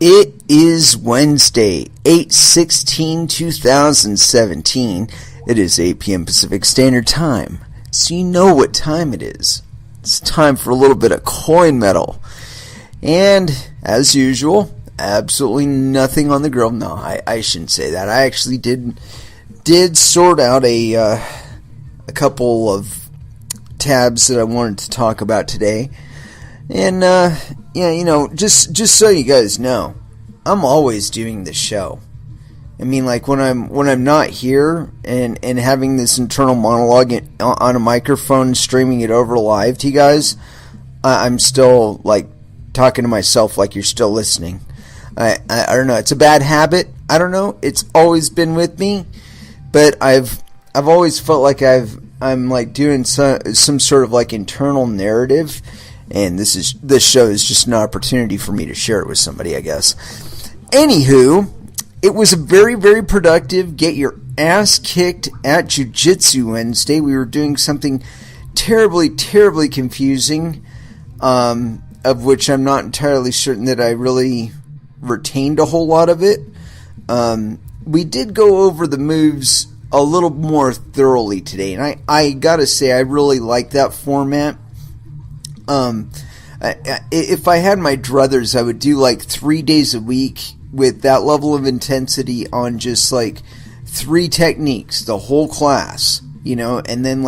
It is Wednesday, 8/16/2017. It is 8 p.m. Pacific Standard Time, so you know what time it is. It's time for a little bit of coin metal. And, as usual, absolutely nothing on the grill. No, I shouldn't say that. I actually did sort out a couple of tabs that I wanted to talk about today. And, just so you guys know, I'm always doing the show. I mean, like, when I'm not here and having this internal monologue on a microphone, streaming it over live to you guys, I'm still, like, talking to myself like you're still listening. I don't know. It's a bad habit. I don't know. It's always been with me, but I've always felt like I'm like doing some sort of like internal narrative, and this show is just an opportunity for me to share it with somebody, I guess. Anywho, it was a very, very productive get your ass kicked at Jiu-Jitsu Wednesday. We were doing something terribly, terribly confusing, of which I'm not entirely certain that I really retained a whole lot of it. We did go over the moves a little more thoroughly today, and I gotta say I really like that format. If I had my druthers, I would do like 3 days a week with that level of intensity on just like 3 techniques, the whole class, and then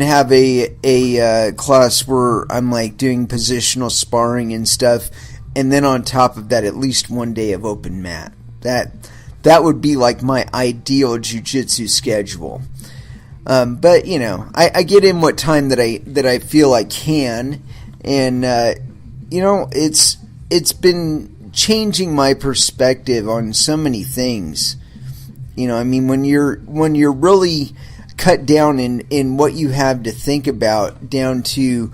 have a class where I'm like doing positional sparring and stuff, and then on top of that, at least 1 day of open mat. That would be like my ideal jiu-jitsu schedule. But I get in what time that I feel I can, and it's been changing my perspective on so many things. I mean, when you're really cut down in what you have to think about, down to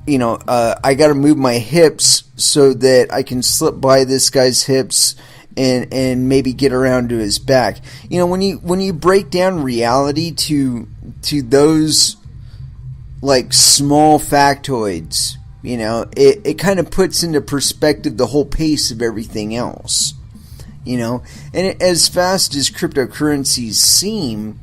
I got to move my hips so that I can slip by this guy's hips and maybe get around to his back. When you break down reality to those like small factoids, it kind of puts into perspective the whole pace of everything else. And as fast as cryptocurrencies seem,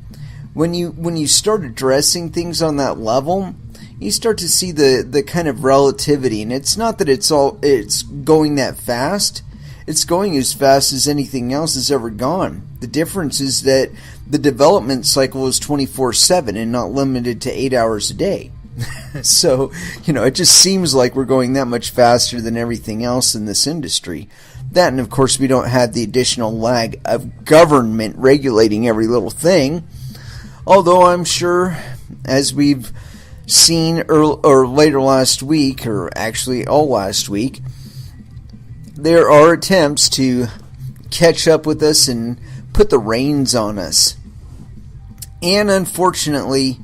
when you start addressing things on that level, you start to see the kind of relativity. And it's not that it's going that fast. It's going as fast as anything else has ever gone. The difference is that the development cycle is 24/7 and not limited to 8 hours a day. So, it just seems like we're going that much faster than everything else in this industry. That, and of course, we don't have the additional lag of government regulating every little thing. Although I'm sure, as we've seen or later last week, or actually all last week, there are attempts to catch up with us and put the reins on us. And unfortunately,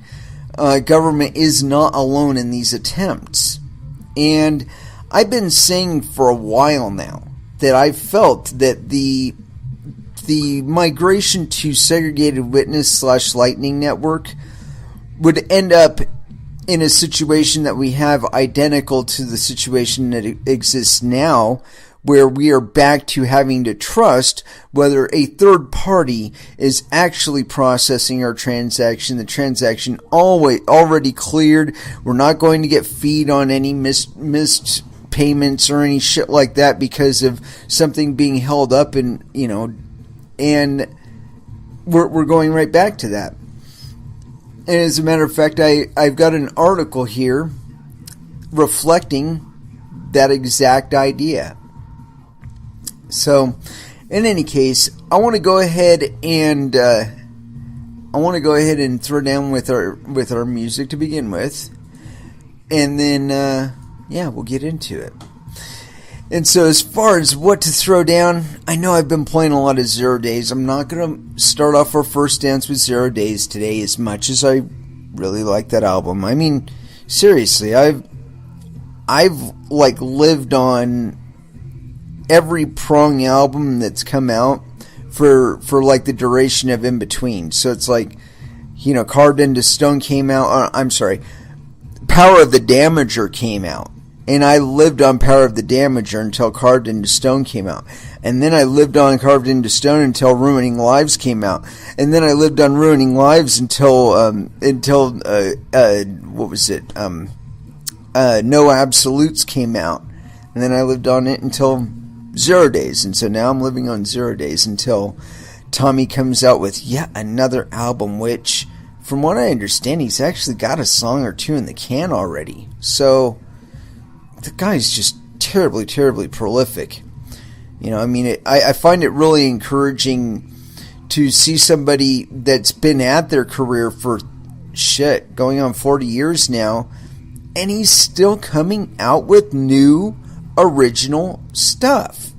government is not alone in these attempts. And I've been saying for a while now that I felt that the migration to segregated witness / lightning network would end up in a situation that we have identical to the situation that exists now, where we are back to having to trust whether a third party is actually processing our transaction, the transaction already cleared. We're not going to get feed on any missed payments or any shit like that because of something being held up, and we're going right back to that. And as a matter of fact, I've got an article here reflecting that exact idea. So, in any case, I want to go ahead and throw down with our music to begin with, and then we'll get into it. And so, as far as what to throw down, I know I've been playing a lot of 0 Days. I'm not going to start off our first dance with 0 Days today, as much as I really like that album. I mean, seriously, I've like lived on every prong album that's come out for like the duration of in between. So it's like, Carved into Stone came out. I'm sorry, Power of the Damager came out. And I lived on Power of the Damager until Carved into Stone came out. And then I lived on Carved into Stone until Ruining Lives came out. And then I lived on Ruining Lives until what was it? No Absolutes came out. And then I lived on it until 0 Days. And so now I'm living on 0 Days until Tommy comes out with yet another album, which, from what I understand, he's actually got a song or two in the can already. So the guy's just terribly, terribly prolific. I mean, I find it really encouraging to see somebody that's been at their career for going on 40 years now, and he's still coming out with new original stuff.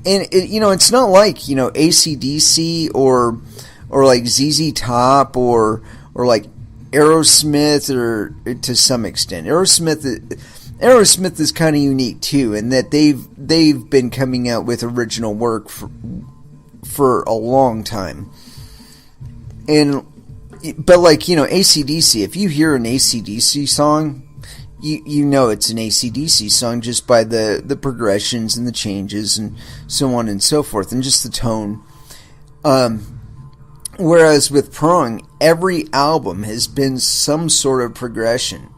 And it's not like, AC/DC or like ZZ Top or like Aerosmith, or to some extent Aerosmith is kind of unique too, in that they've been coming out with original work for a long time. But like, AC/DC, if you hear an AC/DC song, you know it's an AC/DC song just by the progressions and the changes and so on and so forth, and just the tone. Whereas with Prong, every album has been some sort of progression.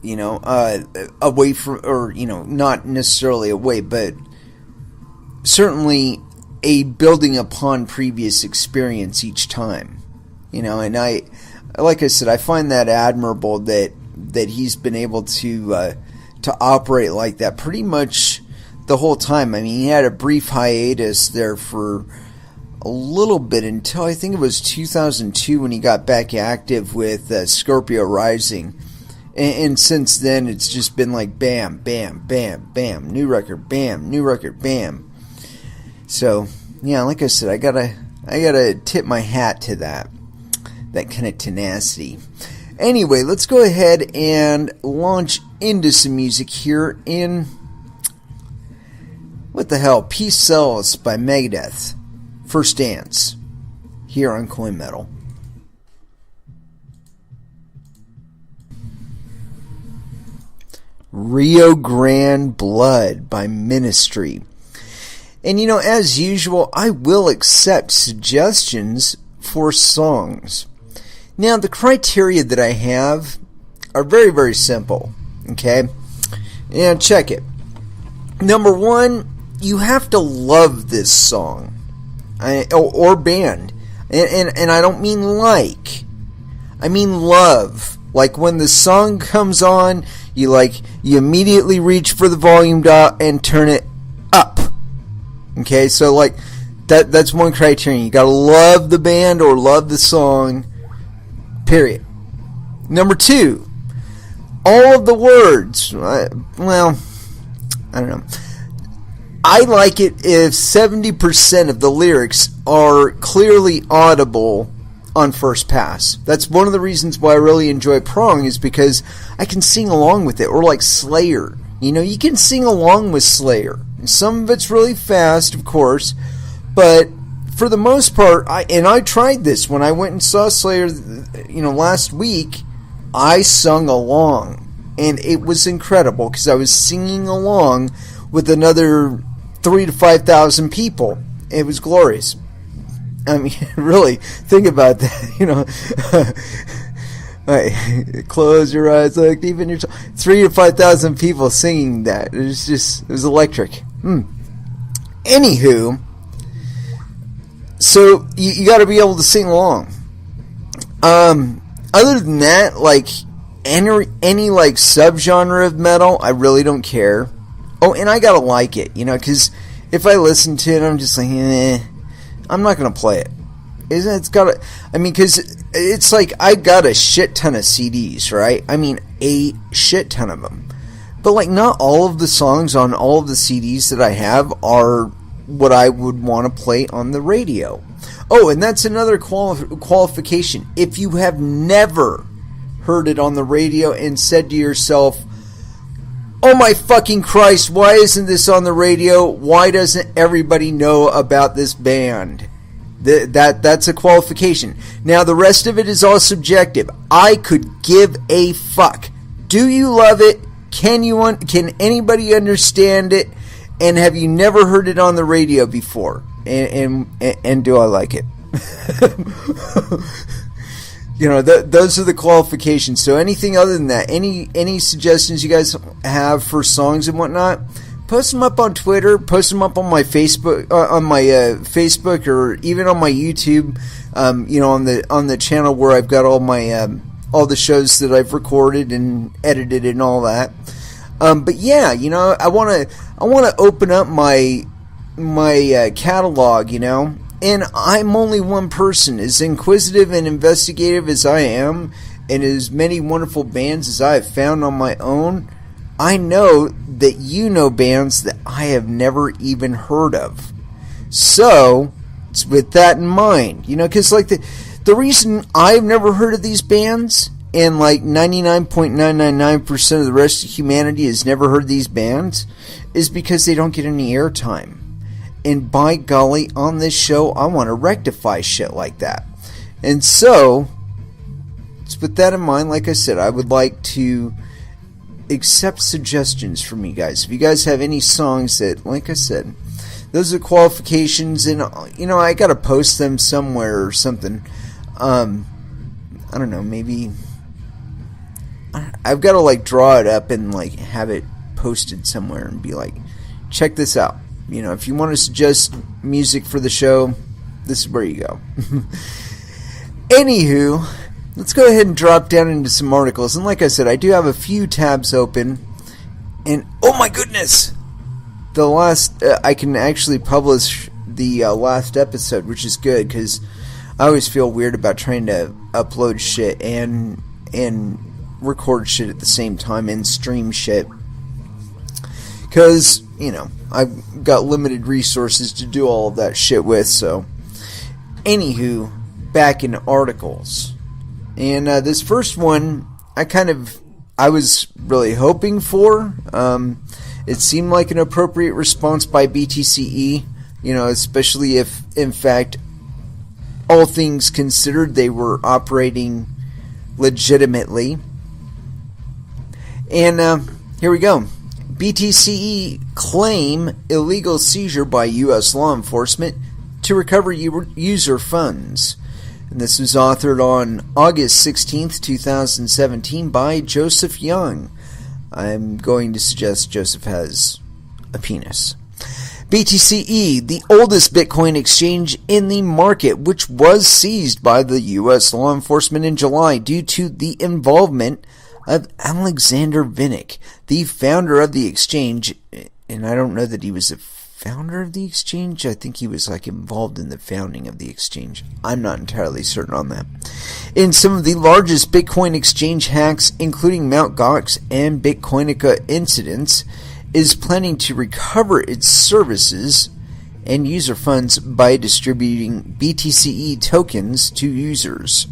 Away from, or, not necessarily away, but certainly a building upon previous experience each time. And like I said, I find that admirable that he's been able to operate like that pretty much the whole time. I mean, he had a brief hiatus there for a little bit until I think it was 2002 when he got back active with Scorpio Rising. And since then, it's just been like bam, bam, bam, bam, new record, bam. So, yeah, like I said, I gotta tip my hat to that kind of tenacity. Anyway, let's go ahead and launch into some music here in, what the hell, Peace Sells by Megadeth, First Dance, here on Coin Metal. Rio Grande Blood by Ministry. And as usual, I will accept suggestions for songs. Now, the criteria that I have are very, very simple. Okay? And check it. Number one, you have to love this song. Or band. And I don't mean like. I mean love. Like when the song comes on, you immediately reach for the volume dial and turn it up. Okay, so like that's one criterion. You gotta love the band or love the song. Period. Number two, all of the words. Well, I don't know. I like it if 70% of the lyrics are clearly audible on first pass. That's one of the reasons why I really enjoy Prong, is because I can sing along with it. Or like Slayer. You can sing along with Slayer. And some of it's really fast, of course. But for the most part, I tried this when I went and saw Slayer, last week. I sung along. And it was incredible because I was singing along with another 3,000 to 5,000 people. It was glorious. I mean, really, think about that, Right. Close your eyes, look deep in your soul. 3,000 to 5,000 people singing that. It was electric. Anywho, so you got to be able to sing along. Other than that, like any like subgenre of metal, I really don't care. Oh, and I gotta like it, because if I listen to it, I'm just like, I'm not gonna play it. It's gotta, because it's like I got a shit ton of CDs, right? I mean, a shit ton of them. But like, not all of the songs on all of the CDs that I have are what I would want to play on the radio. Oh, and that's another qualification. If you have never heard it on the radio and said to yourself, oh my fucking Christ, why isn't this on the radio? Why doesn't everybody know about this band? That's a qualification. Now, the rest of it is all subjective. I could give a fuck. Do you love it? Can anybody understand it? And have you never heard it on the radio before? And do I like it? Those are the qualifications. So anything other than that, any suggestions you guys have for songs and whatnot, post them up on Twitter, post them up on my Facebook, Facebook, or even on my YouTube. On the channel where I've got all my all the shows that I've recorded and edited and all that. But yeah, I want to open up my catalog, and I'm only one person. As inquisitive and investigative as I am, and as many wonderful bands as I have found on my own, I know that you know bands that I have never even heard of. So, it's with that in mind, because like the reason I've never heard of these bands, and like 99.999% of the rest of humanity has never heard these bands, is because they don't get any airtime. And by golly, on this show, I want to rectify shit like that. And so, it's with that in mind, like I said, I would like to accept suggestions from you guys. If you guys have any songs that, like I said, those are qualifications, and I gotta post them somewhere or something. I don't know, maybe I've got to like draw it up and like have it posted somewhere and be like, check this out. If you want to suggest music for the show, this is where you go. Anywho, let's go ahead and drop down into some articles. And like I said, I do have a few tabs open. And oh my goodness! The last, I can actually publish the last episode, which is good, because I always feel weird about trying to upload shit and record shit at the same time and stream shit. Because, I've got limited resources to do all of that shit with, so. Anywho, back in articles. And this first one, I was really hoping for. It seemed like an appropriate response by BTCE, especially if, in fact, all things considered, they were operating legitimately. And here we go. BTCE claim illegal seizure by U.S. law enforcement to recover user funds. And this was authored on August 16th, 2017 by Joseph Young. I'm going to suggest Joseph has a penis. BTCE, the oldest Bitcoin exchange in the market, which was seized by the U.S. law enforcement in July due to the involvement of Alexander Vinnick, the founder of the exchange. And I don't know that he was a founder of the exchange. I think he was involved in the founding of the exchange. I'm not entirely certain on that. In some of the largest Bitcoin exchange hacks, including Mt. Gox and Bitcoinica incidents, is planning to recover its services and user funds by distributing BTCE tokens to users.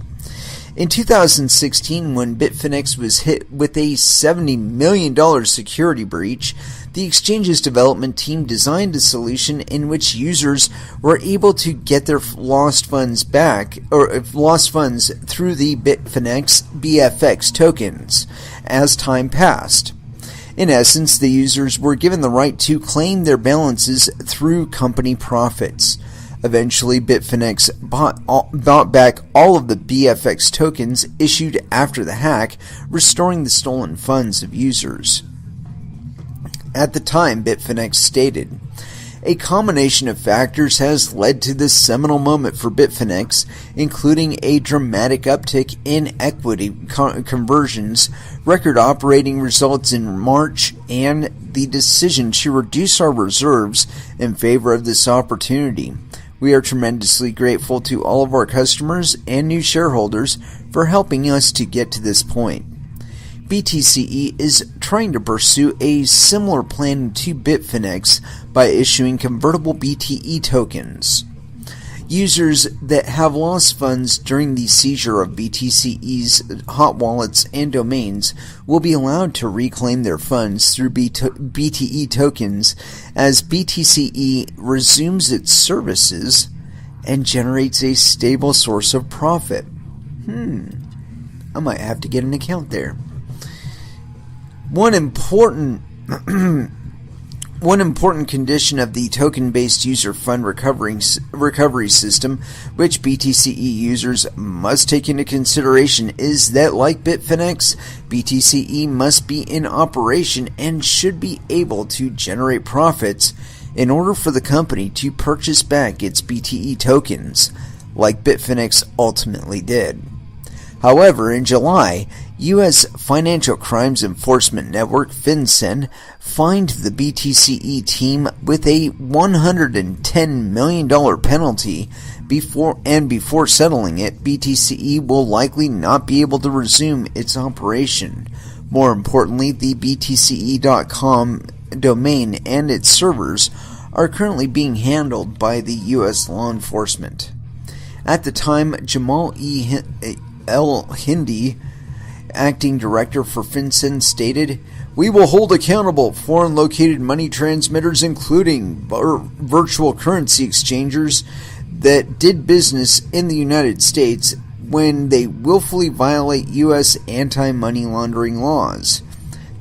In 2016, when Bitfinex was hit with a $70 million security breach, the exchange's development team designed a solution in which users were able to get their lost funds back, or lost funds through the Bitfinex BFX tokens as time passed. In essence, the users were given the right to claim their balances through company profits. Eventually, Bitfinex bought back all of the BFX tokens issued after the hack, restoring the stolen funds of users. At the time, Bitfinex stated, "A combination of factors has led to this seminal moment for Bitfinex, including a dramatic uptick in equity conversions, record operating results in March, and the decision to reduce our reserves in favor of this opportunity. We are tremendously grateful to all of our customers and new shareholders for helping us to get to this point." BTCE is trying to pursue a similar plan to Bitfinex by issuing convertible BTE tokens. Users that have lost funds during the seizure of BTCE's hot wallets and domains will be allowed to reclaim their funds through BTE tokens as BTCE resumes its services and generates a stable source of profit. I might have to get an account there. One important One important condition of the token-based user fund recovery system, which BTCE users must take into consideration, is that, like Bitfinex, BTCE must be in operation and should be able to generate profits in order for the company to purchase back its BTE tokens, like Bitfinex ultimately did. However, in July, U.S. Financial Crimes Enforcement Network, FinCEN, fined the BTCE team with a $110 million penalty before settling it, BTCE will likely not be able to resume its operation. More importantly, the BTCE.com domain and its servers are currently being handled by the U.S. law enforcement. At the time, Jamal El Hindi, acting director for FinCEN, stated, "We will hold accountable foreign-located money transmitters, including virtual currency exchangers, that did business in the United States when they willfully violate U.S. anti-money laundering laws.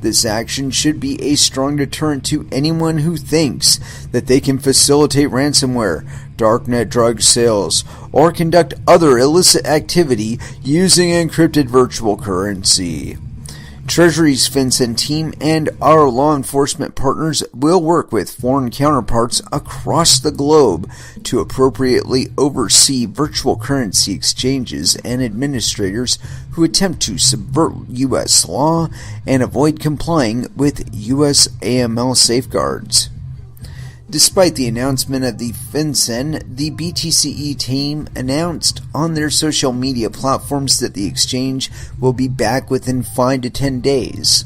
This action should be a strong deterrent to anyone who thinks that they can facilitate ransomware, darknet drug sales, or conduct other illicit activity using encrypted virtual currency. Treasury's FinCEN team and our law enforcement partners will work with foreign counterparts across the globe to appropriately oversee virtual currency exchanges and administrators who attempt to subvert U.S. law and avoid complying with U.S. AML safeguards." Despite the announcement of the FinCEN, the BTCE team announced on their social media platforms that the exchange will be back within 5 to 10 days.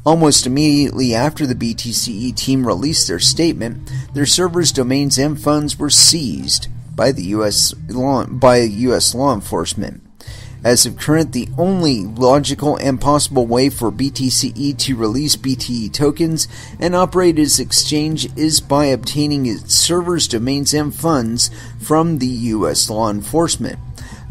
Almost immediately after the BTCE team released their statement, their servers, domains, and funds were seized by U.S. law enforcement. As of current, the only logical and possible way for BTCE to release BTE tokens and operate its exchange is by obtaining its servers, domains, and funds from the U.S. law enforcement.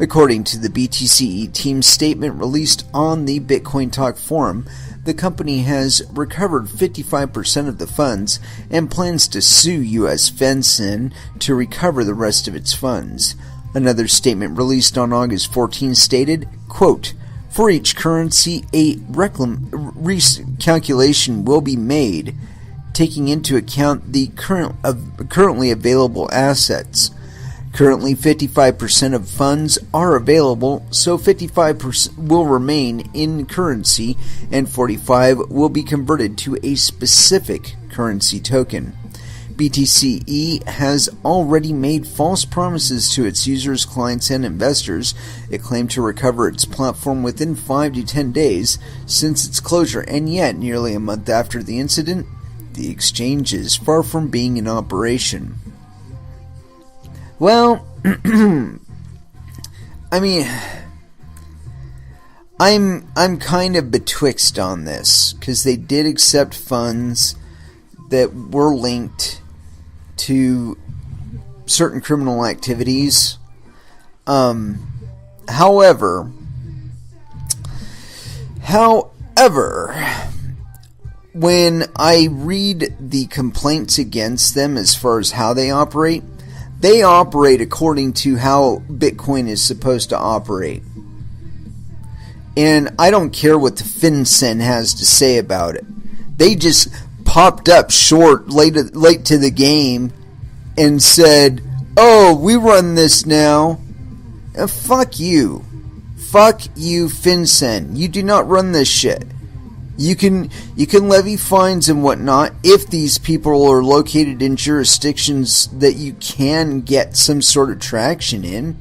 According to the BTCE team's statement released on the Bitcoin Talk forum, the company has recovered 55% of the funds and plans to sue U.S. FinCEN to recover the rest of its funds. Another statement released on August 14 stated, quote, "For each currency, a recalculation will be made, taking into account the currently available assets. Currently, 55% of funds are available, so 55% will remain in currency, and 45% will be converted to a specific currency token. BTCE has already made false promises to its users, clients, and investors. It claimed to recover its platform within 5 to 10 days since its closure, and yet, nearly a month after the incident, the exchange is far from being in operation." Well, I mean, I'm kind of betwixt on this, because they did accept funds that were linked to certain criminal activities. However, when I read the complaints against them as far as how they operate according to how Bitcoin is supposed to operate. And I don't care what the FinCEN has to say about it. They just popped up short, late to the game, and said, "Oh, we run this now." Fuck you. Fuck you, FinCEN. You do not run this shit. You can levy fines and whatnot if these people are located in jurisdictions that you can get some sort of traction in.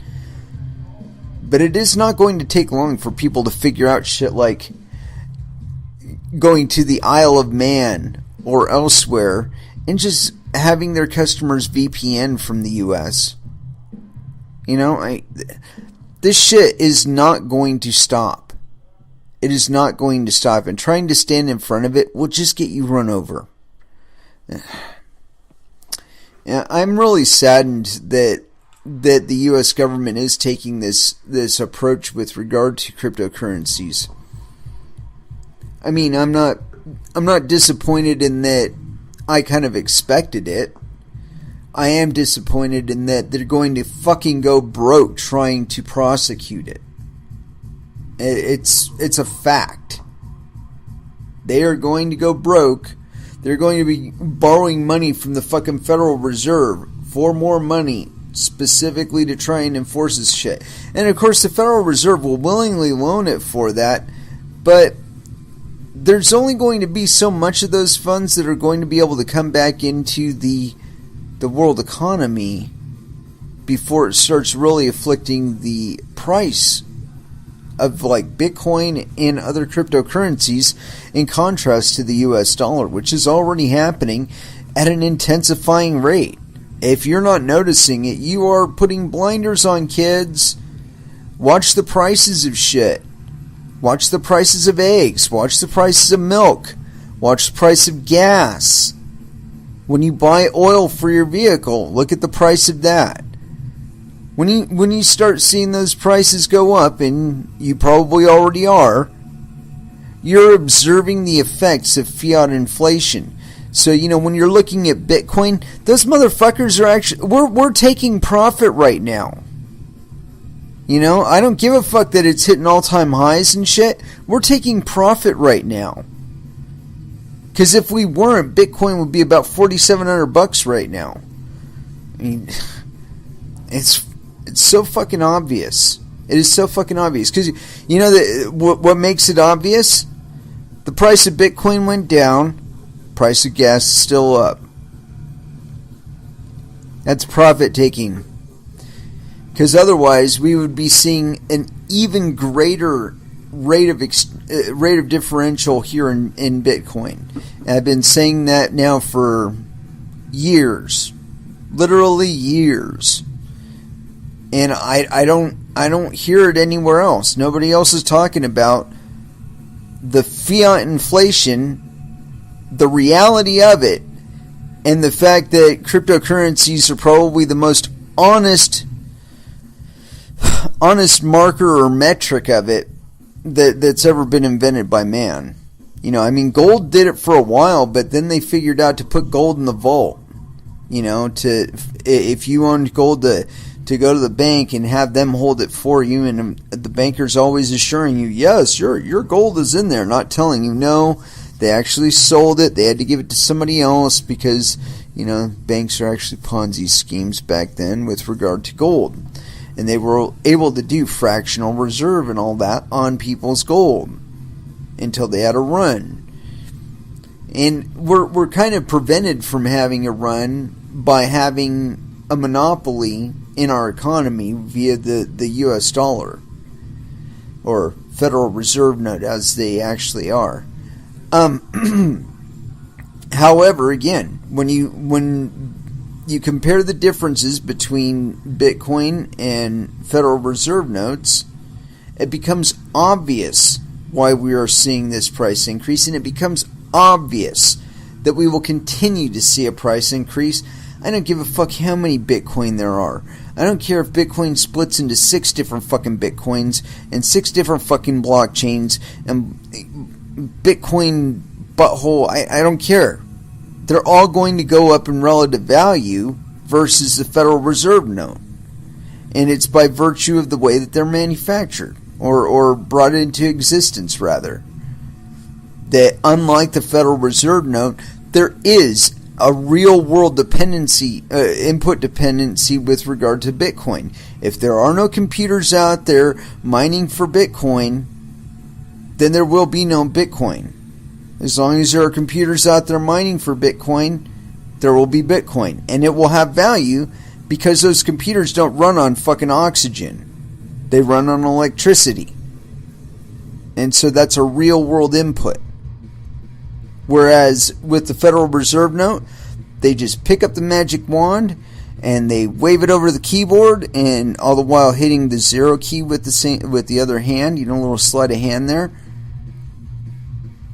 But it is not going to take long for people to figure out shit like going to the Isle of Man or elsewhere and just having their customers VPN from the US. You know, this shit is not going to stop. It is not going to stop, and trying to stand in front of it will just get you run over. Yeah, I'm really saddened that the US government is taking this approach with regard to cryptocurrencies. I mean, I'm not not disappointed in that I kind of expected it. I am disappointed in that they're going to fucking go broke trying to prosecute it. It's a fact. They are going to go broke. They're going to be borrowing money from the fucking Federal Reserve for more money, specifically to try and enforce this shit. And of course the Federal Reserve will willingly loan it for that, but there's only going to be so much of those funds that are going to be able to come back into the world economy before it starts really afflicting the price of like Bitcoin and other cryptocurrencies, in contrast to the US dollar, which is already happening at an intensifying rate. If you're not noticing it, you are putting blinders on, kids. Watch the prices of shit. Watch the prices of eggs. Watch the prices of milk. Watch the price of gas. When you buy oil for your vehicle, look at the price of that. When you start seeing those prices go up, and you probably already are, you're observing the effects of fiat inflation. So, when you're looking at Bitcoin, those motherfuckers are actually, we're taking profit right now. I don't give a fuck that it's hitting all-time highs and shit. We're taking profit right now. Because if we weren't, Bitcoin would be about $4,700 right now. I mean, it's so fucking obvious. It is so fucking obvious. Because, what makes it obvious? The price of Bitcoin went down. Price of gas is still up. That's profit taking. Because otherwise, we would be seeing an even greater rate of differential here in Bitcoin. And I've been saying that now for years, literally years, and I don't hear it anywhere else. Nobody else is talking about the fiat inflation, the reality of it, and the fact that cryptocurrencies are probably the most honest marker or metric of it that's ever been invented by man. Gold did it for a while, but then they figured out to put gold in the vault. If you owned gold, to go to the bank and have them hold it for you, and the banker's always assuring you, yes, your gold is in there, not telling you no. They actually sold it. They had to give it to somebody else because, banks are actually Ponzi schemes back then with regard to gold. And they were able to do fractional reserve and all that on people's gold until they had a run. And we're kind of prevented from having a run by having a monopoly in our economy via the US dollar, or Federal Reserve note, as they actually are. However, again, when you compare the differences between Bitcoin and Federal Reserve notes, it becomes obvious why we are seeing this price increase, and it becomes obvious that we will continue to see a price increase. I don't give a fuck how many Bitcoin there are. I don't care if Bitcoin splits into 6 different fucking Bitcoins and 6 different fucking blockchains and Bitcoin butthole. I don't care. They're all going to go up in relative value versus the Federal Reserve note. And it's by virtue of the way that they're manufactured, or brought into existence, rather. That unlike the Federal Reserve note, there is a real world dependency, input dependency with regard to Bitcoin. If there are no computers out there mining for Bitcoin, then there will be no Bitcoin. As long as there are computers out there mining for Bitcoin, there will be Bitcoin. And it will have value because those computers don't run on fucking oxygen. They run on electricity. And so that's a real world input. Whereas with the Federal Reserve note, they just pick up the magic wand and they wave it over the keyboard, and all the while hitting the 0 key with the other hand, a little sleight of hand there.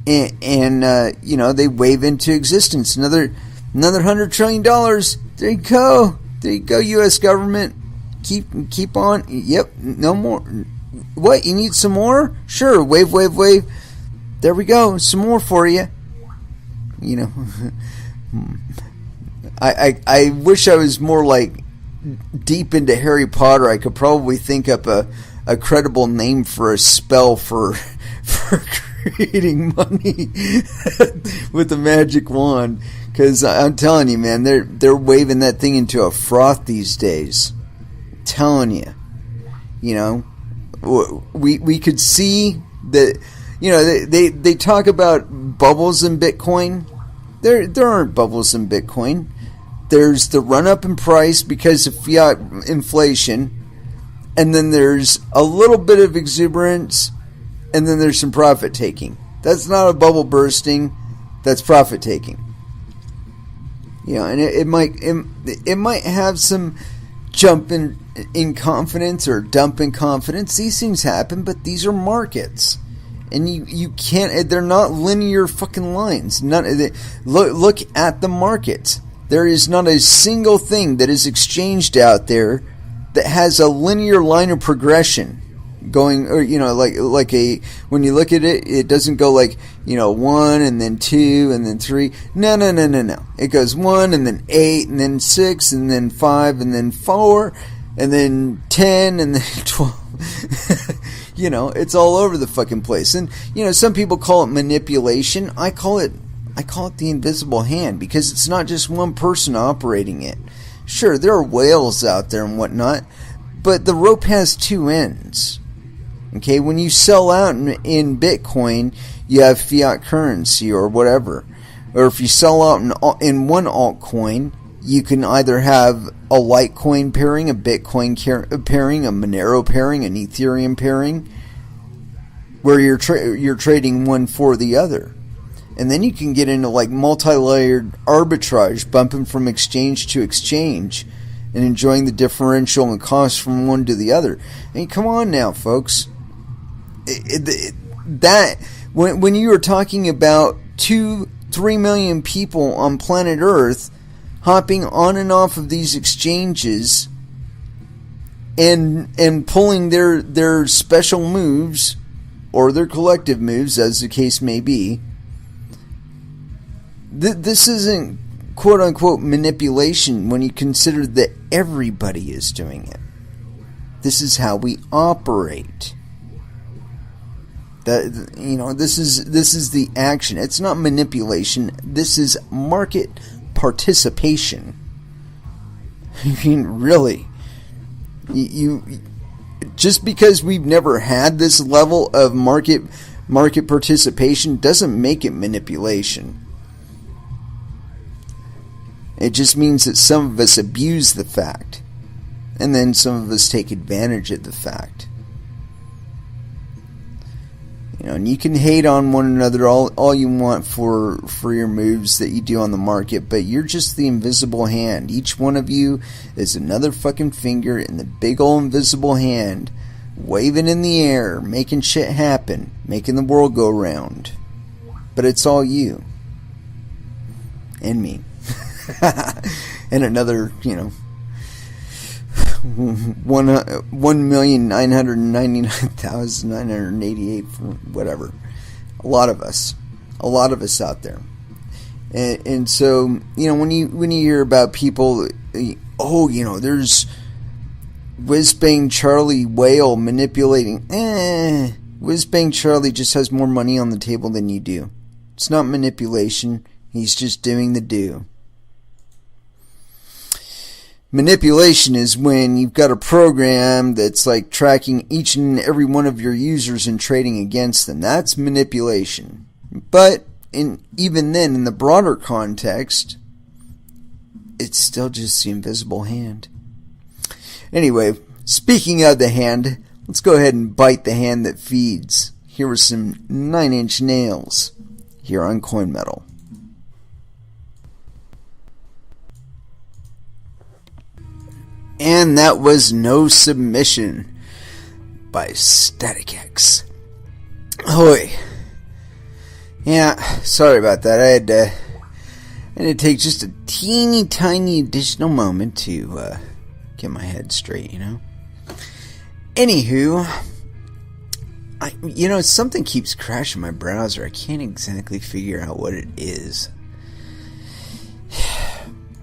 And they wave into existence another $100 trillion. There you go. There you go, U.S. government. Keep on. Yep. No more. What? You need some more? Sure. Wave, wave, wave. There we go. Some more for you. you know. I wish I was more like deep into Harry Potter. I could probably think up a credible name for a spell for creating money with a magic wand. Because I'm telling you, man, they're waving that thing into a froth these days. I'm telling you, you know, we could see that. You know, they talk about bubbles in Bitcoin. There aren't bubbles in Bitcoin. There's the run up in price because of fiat inflation, and then there's a little bit of exuberance, and then there's some profit taking. That's not a bubble bursting. That's profit taking. You know, and it might have some jump in confidence or dump in confidence. These things happen, but these are markets. And you can't, they're not linear fucking lines. Look at the market. There is not a single thing that is exchanged out there that has a linear line of progression going, or, you know, like a, when you look at it, it doesn't go like, you know, 1 and then 2 and then 3. No. It goes 1 and then 8 and then 6 and then 5 and then 4 and then 10 and then 12. You know, it's all over the fucking place. And, you know, some people call it manipulation. I call it the invisible hand, because it's not just one person operating it. Sure, there are whales out there and whatnot, but the rope has two ends. Okay, when you sell out in Bitcoin, you have fiat currency or whatever. Or if you sell out in one altcoin, you can either have a Litecoin pairing, a Bitcoin pairing, a Monero pairing, an Ethereum pairing, where you're trading one for the other. And then you can get into like multi-layered arbitrage, bumping from exchange to exchange and enjoying the differential in cost from one to the other. I mean, come on now, folks. When you are talking about 2-3 million people on planet Earth hopping on and off of these exchanges and pulling their special moves or their collective moves, as the case may be, this isn't quote unquote manipulation when you consider that everybody is doing it. This is how we operate. That, you know, this is the action. It's not manipulation. This is market participation. I mean, really, you just because we've never had this level of market participation doesn't make it manipulation. It just means that some of us abuse the fact, and then some of us take advantage of the fact. You know, and you can hate on one another all you want for your moves that you do on the market, but you're just the invisible hand. Each one of you is another fucking finger in the big old invisible hand, waving in the air, making shit happen, making the world go round. But it's all you. And me. And another, you know, 1,999,988, whatever. A lot of us out there, and so, you know, when you hear about people, oh, you know, there's whiz-bang Charlie whale manipulating. Whiz-bang Charlie just has more money on the table than you do. It's not manipulation. He's just doing the do. Manipulation is when you've got a program that's like tracking each and every one of your users and trading against them. That's manipulation. But even then, in the broader context, it's still just the invisible hand. Anyway, speaking of the hand, let's go ahead and bite the hand that feeds. Here are some 9-inch nails here on Coin Metal. And that was No Submission by Static X. Hoy. Yeah, sorry about that. I had to take just a teeny tiny additional moment to get my head straight, you know. Anywho, something keeps crashing my browser. I can't exactly figure out what it is.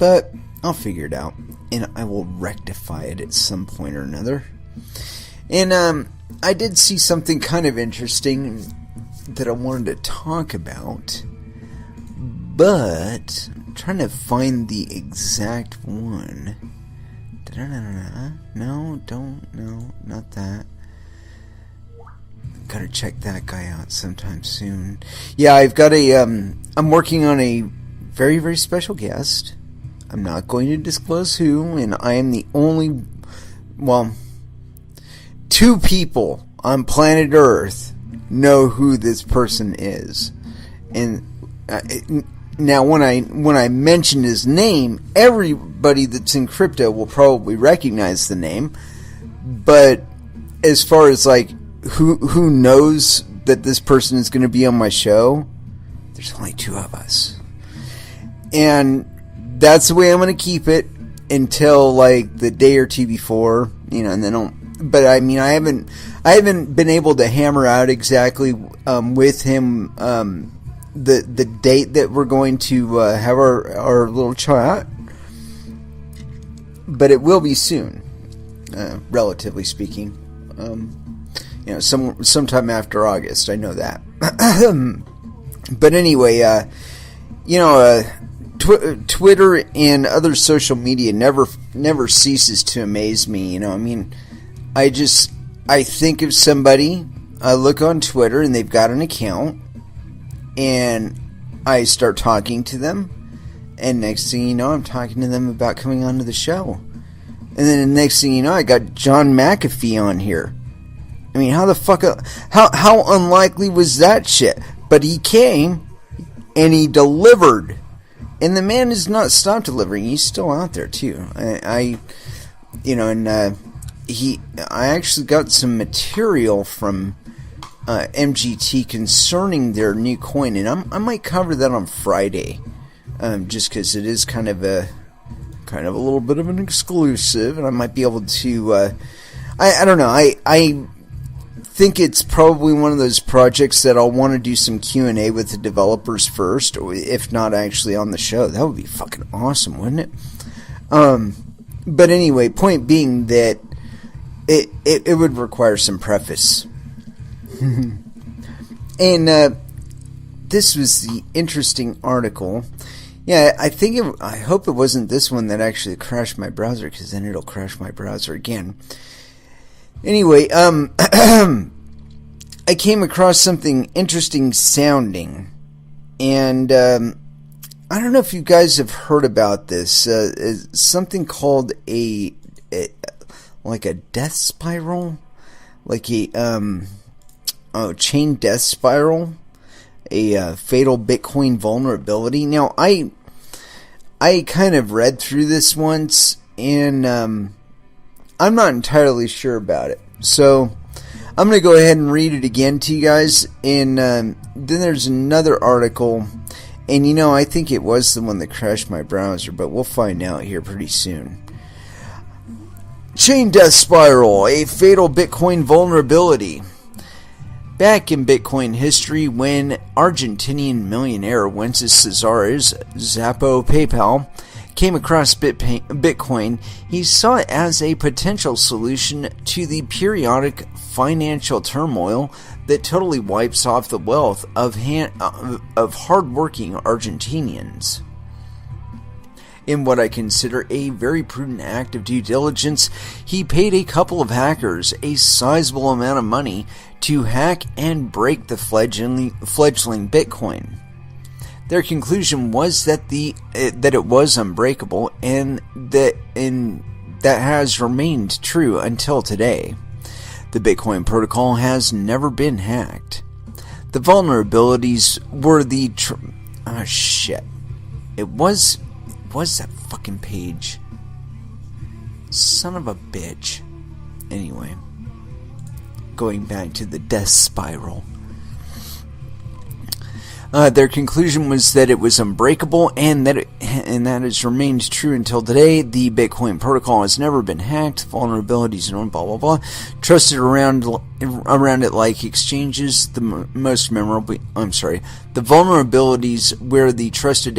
But I'll figure it out, and I will rectify it at some point or another. And I did see something kind of interesting that I wanted to talk about, but I'm trying to find the exact one. No, not that. Gotta check that guy out sometime soon. Yeah, I've got I'm working on a very, very special guest. I'm not going to disclose who, and I am the only, well, 2 people on planet Earth know who this person is. And now when I mention his name, everybody that's in crypto will probably recognize the name. But as far as like who knows that this person is going to be on my show, there's only 2 of us. And that's the way I'm going to keep it until like the day or 2 before, and then but I mean, I haven't been able to hammer out exactly with him the date that we're going to have our little chat, but it will be soon, relatively speaking. Sometime after August, I know that. But anyway, Twitter and other social media never ceases to amaze me. I think of somebody, I look on Twitter and they've got an account, and I start talking to them, and next thing you know, I'm talking to them about coming onto the show. And then the next thing you know, I got John McAfee on here. I mean, how the fuck, how unlikely was that shit? But he came, and he delivered. And the man has not stopped delivering. He's still out there too. I actually got some material from MGT concerning their new coin, and I might cover that on Friday, just because it is kind of a little bit of an exclusive, and I might be able to. I don't know. I think it's probably one of those projects that I'll want to do some Q&A with the developers first, or if not actually on the show. That would be fucking awesome, wouldn't it? But anyway, point being that it would require some preface. And this was the interesting article. Yeah, I hope it wasn't this one that actually crashed my browser, because then it'll crash my browser again. Anyway, I came across something interesting sounding, and I don't know if you guys have heard about this. Something called a death spiral, like a chain death spiral, a fatal Bitcoin vulnerability. Now, I kind of read through this once, and I'm not entirely sure about it. So I'm going to go ahead and read it again to you guys. And then there's another article. And I think it was the one that crashed my browser, but we'll find out here pretty soon. Chain death spiral, a fatal Bitcoin vulnerability. Back in Bitcoin history, when Argentinian millionaire Wences Cesares, Zappo PayPal, came across Bitcoin, he saw it as a potential solution to the periodic financial turmoil that totally wipes off the wealth of hard-working Argentinians. In what I consider a very prudent act of due diligence, he paid a couple of hackers a sizable amount of money to hack and break the fledgling Bitcoin. Their conclusion was that it was unbreakable, and that has remained true until today. The Bitcoin protocol has never been hacked. The vulnerabilities were the It was that fucking page. Son of a bitch. Anyway, going back to the death spiral. Their conclusion was that it was unbreakable, and that has remained true until today. The Bitcoin protocol has never been hacked. Vulnerabilities and blah blah blah. Trusted around it like exchanges. The vulnerabilities were the trusted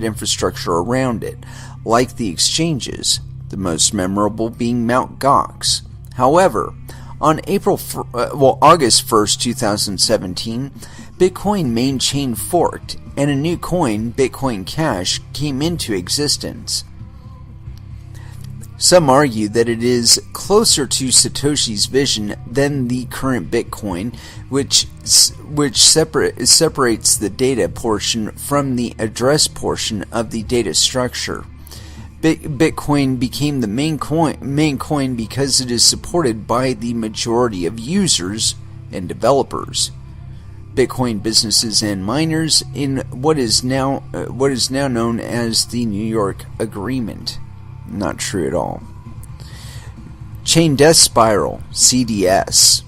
infrastructure around it, like the exchanges. The most memorable being Mt. Gox. However, on August 1st, 2017, Bitcoin main chain forked, and a new coin, Bitcoin Cash, came into existence. Some argue that it is closer to Satoshi's vision than the current Bitcoin, which separates the data portion from the address portion of the data structure. Bitcoin became the main coin because it is supported by the majority of users and developers. Bitcoin businesses and miners in what is now known as the New York Agreement. Not true at all. Chain Death Spiral, CDS.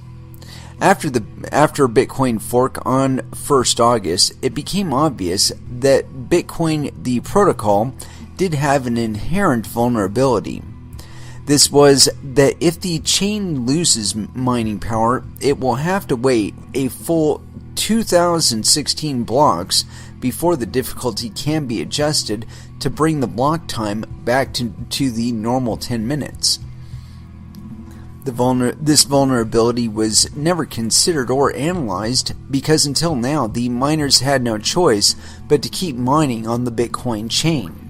After Bitcoin fork on 1st August, it became obvious that Bitcoin, the protocol, did have an inherent vulnerability. This was that if the chain loses mining power, it will have to wait a full 2016 blocks before the difficulty can be adjusted to bring the block time back to the normal 10 minutes. This vulnerability was never considered or analyzed because until now the miners had no choice but to keep mining on the Bitcoin chain.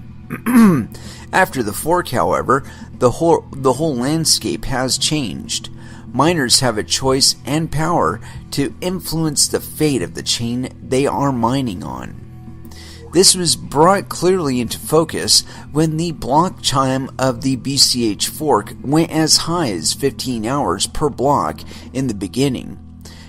After the fork, however, the whole landscape has changed. Miners have a choice and power to influence the fate of the chain they are mining on. This was brought clearly into focus when the block time of the BCH fork went as high as 15 hours per block in the beginning.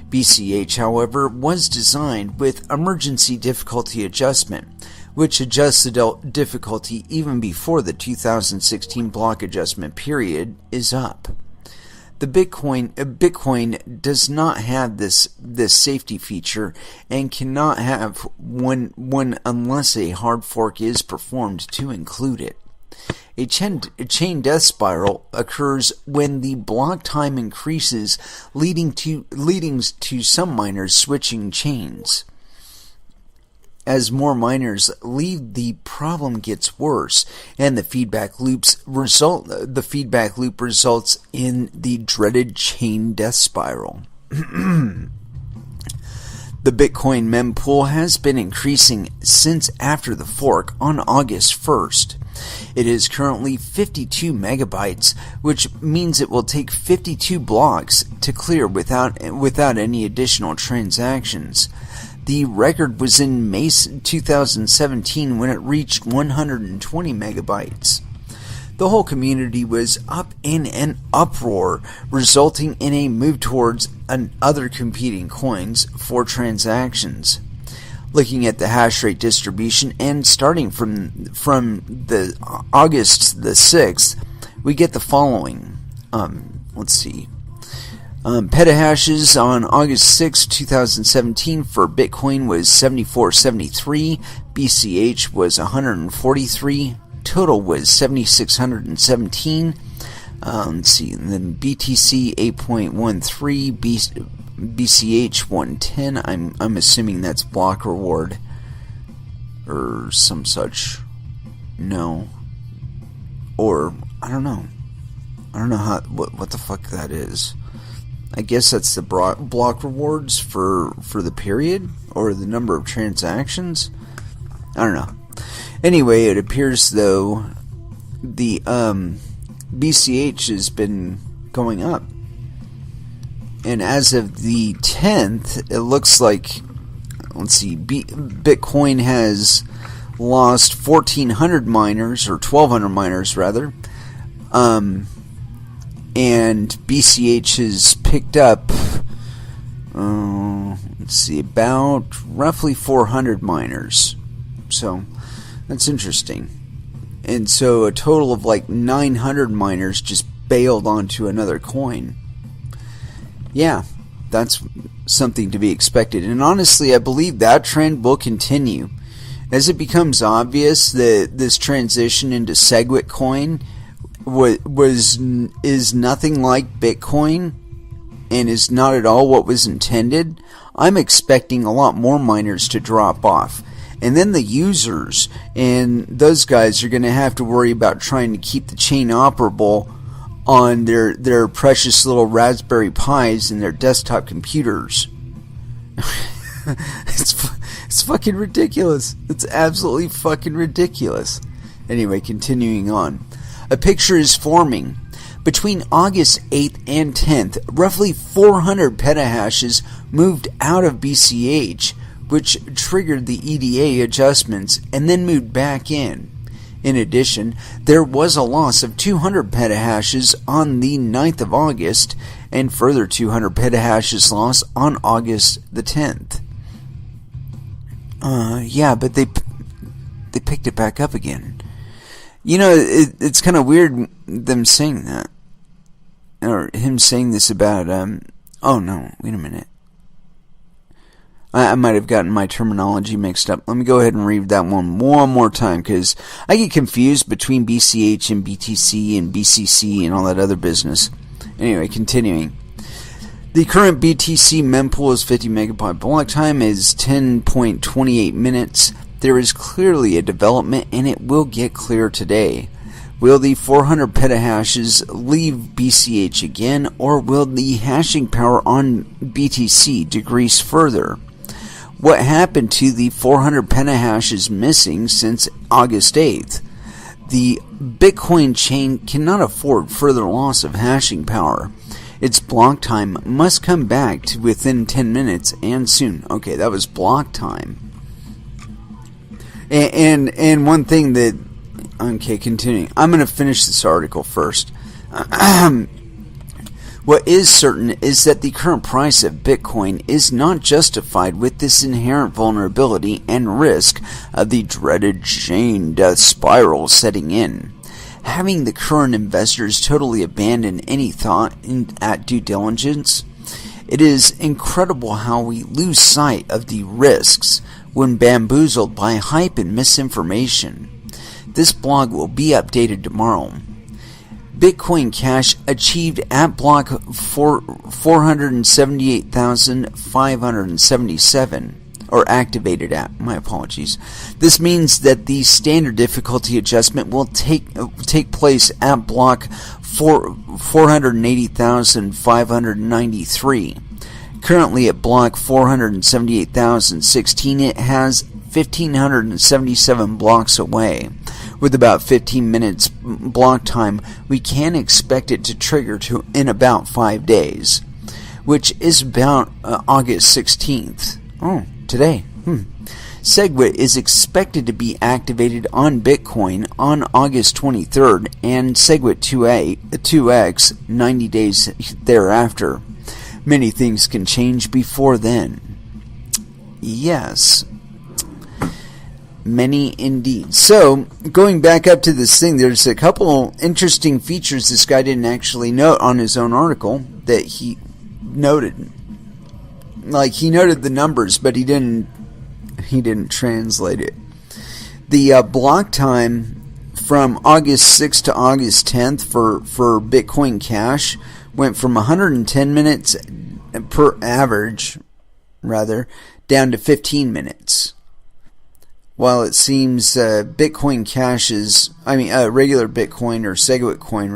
BCH, however, was designed with emergency difficulty adjustment, which adjusts the difficulty even before the 2016 block adjustment period is up. The Bitcoin does not have this safety feature and cannot have one unless a hard fork is performed to include it. A chain death spiral occurs when the block time increases, leading to some miners switching chains. As more miners leave, the problem gets worse, and the feedback loop results in the dreaded chain death spiral. The Bitcoin mempool has been increasing since after the fork on August 1st. It is currently 52 megabytes, which means it will take 52 blocks to clear without any additional transactions. The record was in May 2017 when it reached 120 megabytes. The whole community was up in an uproar, resulting in a move towards other competing coins for transactions. Looking at the hash rate distribution and starting from the August the 6th, we get the following. Let's see. Petahashes on August 6, 2017 for Bitcoin was 7473, BCH was 143, total was 7617. Let's see, and then BTC 8.13, BCH 110. I'm assuming that's block reward or some such. No, or I don't know how what the fuck that is. I guess that's the block rewards for the period or the number of transactions. I don't know. Anyway, it appears though the BCH has been going up, and as of the 10th, it looks like, let's see, Bitcoin has lost 1,400 miners, or 1,200 miners rather. And BCH has picked up, let's see, about roughly 400 miners. So, that's interesting. And so a total of like 900 miners just bailed onto another coin. Yeah, that's something to be expected. And honestly, I believe that trend will continue. As it becomes obvious that this transition into SegWit coin is nothing like Bitcoin and is not at all what was intended, I'm expecting a lot more miners to drop off. And then the users and those guys are going to have to worry about trying to keep the chain operable on their precious little Raspberry Pis and their desktop computers. It's fucking ridiculous. It's absolutely fucking ridiculous. Anyway, continuing on. A picture is forming. Between August 8th and 10th, roughly 400 petahashes moved out of BCH, which triggered the EDA adjustments and then moved back in. In addition, there was a loss of 200 petahashes on the 9th of August and further 200 petahashes lost on August the 10th. Yeah, but they picked it back up again. You know, it's kind of weird them saying that. Or him saying this about, oh no, wait a minute. I might have gotten my terminology mixed up. Let me go ahead and read that one more time, because I get confused between BCH and BTC and BCC and all that other business. Anyway, continuing. The current BTC mempool is 50 megabyte block time is 10.28 minutes. There is clearly a development, and it will get clear today. Will the 400 petahashes leave BCH again, or will the hashing power on BTC decrease further? What happened to the 400 petahashes missing since August 8th? The Bitcoin chain cannot afford further loss of hashing power. Its block time must come back to within 10 minutes and soon. Okay, that was block time. And one thing that... Okay, continuing. I'm going to finish this article first. What is certain is that the current price of Bitcoin is not justified with this inherent vulnerability and risk of the dreaded chain death spiral setting in. Having the current investors totally abandon any thought at due diligence, it is incredible how we lose sight of the risks when bamboozled by hype and misinformation. This blog will be updated tomorrow. Bitcoin Cash achieved at block 478,577, or activated at, my apologies. This means that the standard difficulty adjustment will take place at block 480,593. Currently at block 478,016, it has 1,577 blocks away. With about 15 minutes block time, we can expect it to trigger in about 5 days, which is about August 16th. Oh, today. SegWit is expected to be activated on Bitcoin on August 23rd and SegWit 2x 90 days thereafter. Many things can change before then. Yes. Many indeed. So, going back up to this thing, there's a couple interesting features this guy didn't actually note on his own article that he noted. Like, he noted the numbers, but he didn't translate it. The block time from August 6th to August 10th for Bitcoin Cash went from 110 minutes per average, down to 15 minutes. While it seems Bitcoin Cash regular Bitcoin or SegWit coin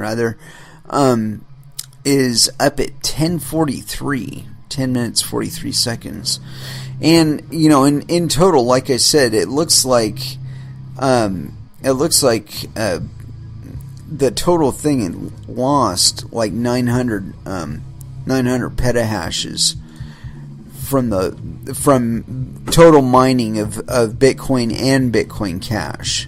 is up at 10:43, 10 minutes 43 seconds, and in total, like I said, it looks like the total thing had lost like 900 petahashes from total mining of Bitcoin and Bitcoin Cash.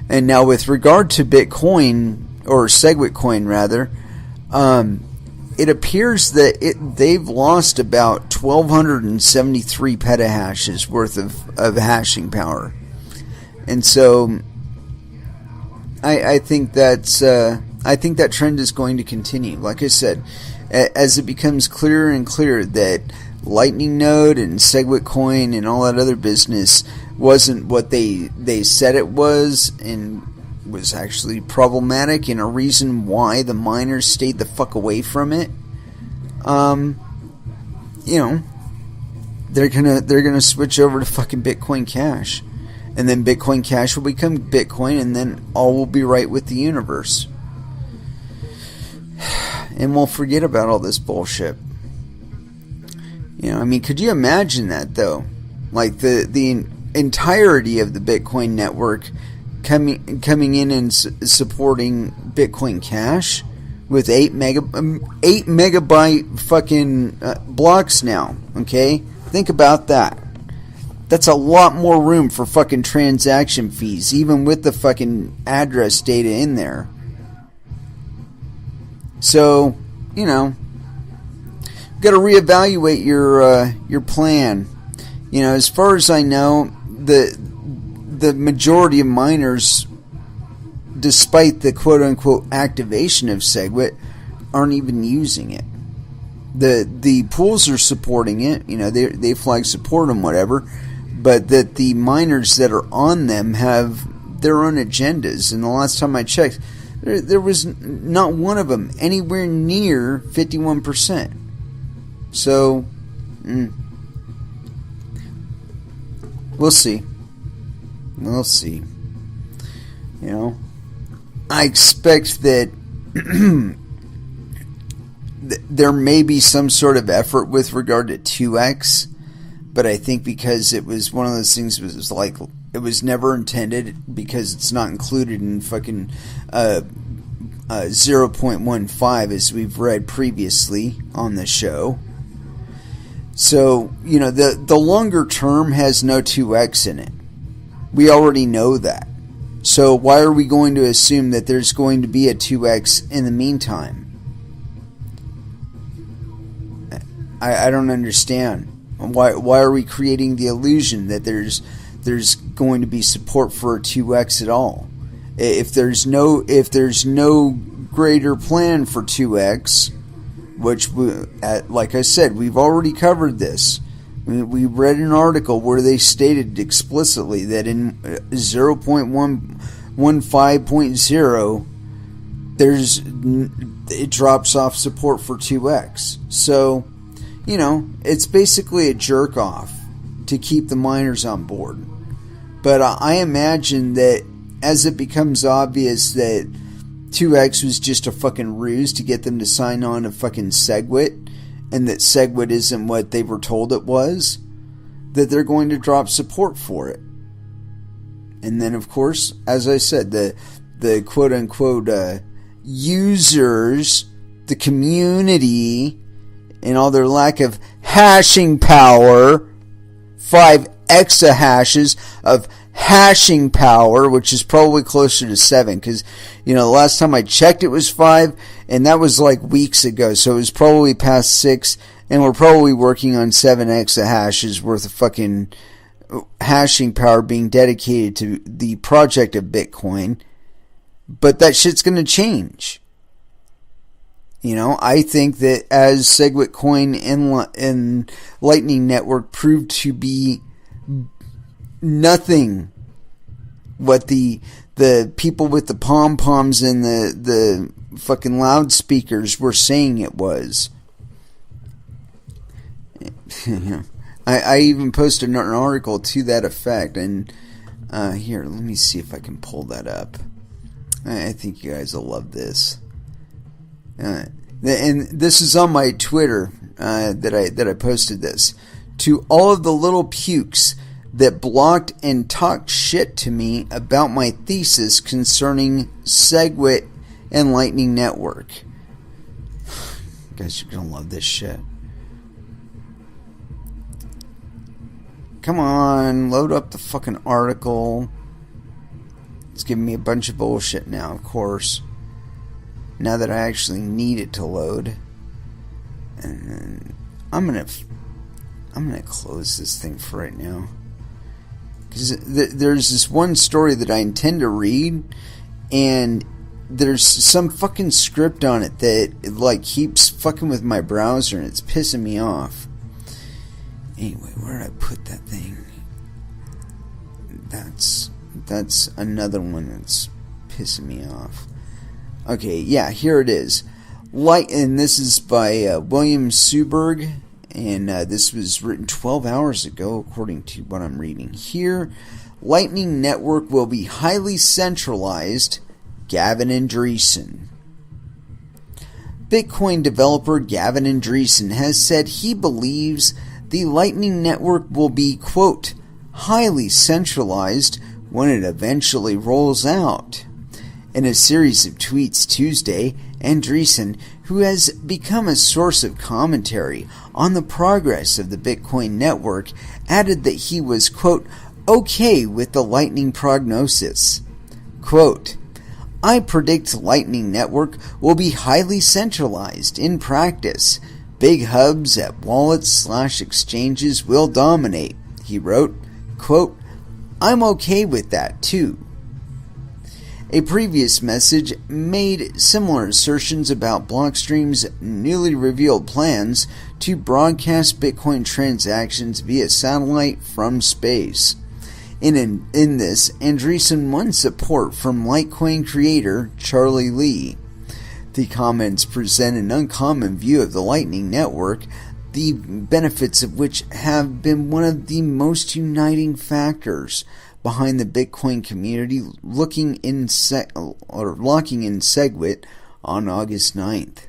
And now with regard to Bitcoin, or SegWit coin it appears that they've lost about 1,273 petahashes worth of hashing power. And so I think that trend is going to continue. Like I said, as it becomes clearer and clearer that Lightning Node and SegWit Coin and all that other business wasn't what they said it was, and was actually problematic and a reason why the miners stayed the fuck away from it, they're gonna switch over to fucking Bitcoin Cash, and then Bitcoin Cash will become Bitcoin, and then all will be right with the universe, and we'll forget about all this bullshit. Could you imagine that though? Like the entirety of the Bitcoin network coming in and supporting Bitcoin Cash with 8 megabyte fucking blocks now. Okay, think about that. That's a lot more room for fucking transaction fees, even with the fucking address data in there. So, got to reevaluate your plan. As far as I know, the majority of miners, despite the quote-unquote activation of SegWit, aren't even using it. The pools are supporting it, they flag support and whatever, but that the miners that are on them have their own agendas. And the last time I checked, there was not one of them anywhere near 51%. So, we'll see. We'll see. I expect that there may be some sort of effort with regard to 2x, but I think because it was one of those things, it was never intended, because it's not included in fucking 0.15 as we've read previously on the show. So, the longer term has no 2x in it. We already know that. So why are we going to assume that there's going to be a 2x in the meantime? I don't understand. Why are we creating the illusion that there's going to be support for a 2x at all? If there's no greater plan for 2x, which like I said, we've already covered this. We read an article where they stated explicitly that in 0.15.0 it drops off support for 2x. So, it's basically a jerk off to keep the miners on board. But I imagine that as it becomes obvious that 2x was just a fucking ruse to get them to sign on to fucking SegWit, and that SegWit isn't what they were told it was, that they're going to drop support for it. And then, of course, as I said, the quote-unquote users, the community, and all their lack of hashing power, 5 exahashes of hashing power, which is probably closer to 7, because, the last time I checked it was 5, and that was like weeks ago, so it was probably past 6, and we're probably working on 7 exahashes worth of fucking hashing power being dedicated to the project of Bitcoin. But that shit's gonna change. I think that as SegWit Coin and Lightning Network proved to be nothing what the people with the pom-poms and the fucking loudspeakers were saying it was. I even posted an article to that effect, and here, let me see if I can pull that up. I think you guys will love this. And this is on my Twitter that I posted this. To all of the little pukes that blocked and talked shit to me about my thesis concerning SegWit and Lightning Network. You guys are gonna love this shit. Come on, load up the fucking article. It's giving me a bunch of bullshit now, of course. Now that I actually need it to load. And then I'm gonna close this thing for right now. Because there's this one story that I intend to read, and there's some fucking script on it that keeps fucking with my browser, and it's pissing me off. Anyway, where did I put that thing? That's another one that's pissing me off. Okay, yeah, here it is. And this is by William Suberg, and this was written 12 hours ago, according to what I'm reading here. Lightning Network will be highly centralized. Gavin Andreessen. Bitcoin developer Gavin Andreessen has said he believes the Lightning Network will be, quote, highly centralized when it eventually rolls out. In a series of tweets Tuesday, Andreessen, who has become a source of commentary on the progress of the Bitcoin network, added that he was, quote, okay with the Lightning prognosis. Quote, I predict Lightning Network will be highly centralized in practice. Big hubs at wallets/exchanges will dominate, he wrote. Quote, I'm okay with that too. A previous message made similar assertions about Blockstream's newly revealed plans to broadcast Bitcoin transactions via satellite from space. In this, Andreessen won support from Litecoin creator Charlie Lee. The comments present an uncommon view of the Lightning Network, the benefits of which have been one of the most uniting factors behind the Bitcoin community locking in SegWit on August 9th.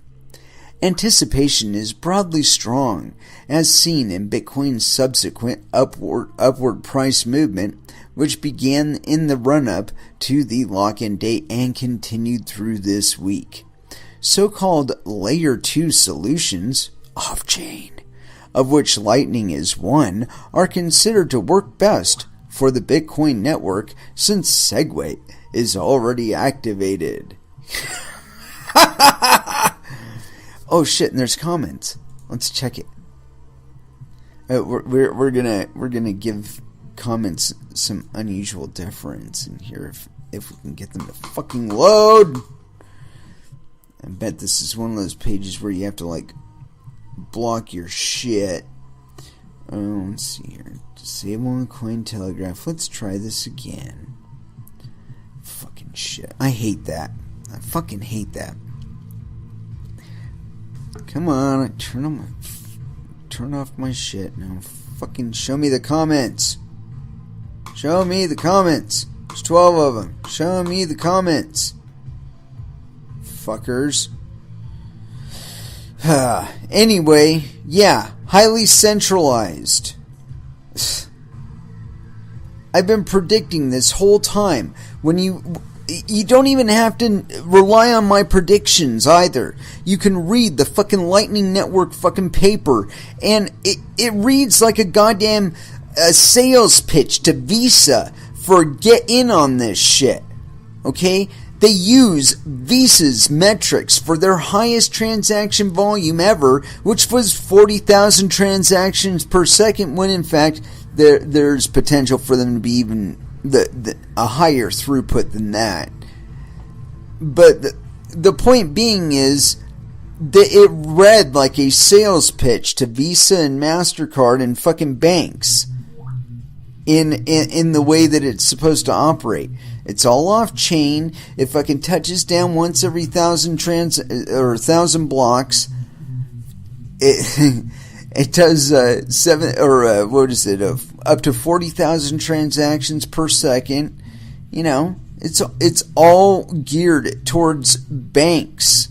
Anticipation is broadly strong, as seen in Bitcoin's subsequent upward price movement, which began in the run-up to the lock-in date and continued through this week. So-called Layer 2 solutions, off-chain, of which Lightning is one, are considered to work best for the Bitcoin network since SegWit is already activated. Oh shit! And there's comments. Let's check it. We're gonna give comments some unusual deference in here if we can get them to fucking load. I bet this is one of those pages where you have to like block your shit. Let's see here. Disable on Cointelegraph. Let's try this again. Fucking shit. I hate that. I fucking hate that. Come on, turn off my shit now. Fucking show me the comments. Show me the comments. There's 12 of them. Show me the comments. Fuckers. Anyway, yeah, highly centralized. I've been predicting this whole time. When you don't even have to rely on my predictions either. You can read the fucking Lightning Network fucking paper, and it reads like a goddamn sales pitch to Visa for get in on this shit. Okay? They use Visa's metrics for their highest transaction volume ever, which was 40,000 transactions per second, when in fact there's potential for them to be even a higher throughput than that. But the point being is that it read like a sales pitch to Visa and MasterCard and fucking banks in the way that it's supposed to operate. It's all off chain. It fucking touches down once every 1,000 blocks. It does up to 40,000 transactions per second. You know, it's all geared towards banks,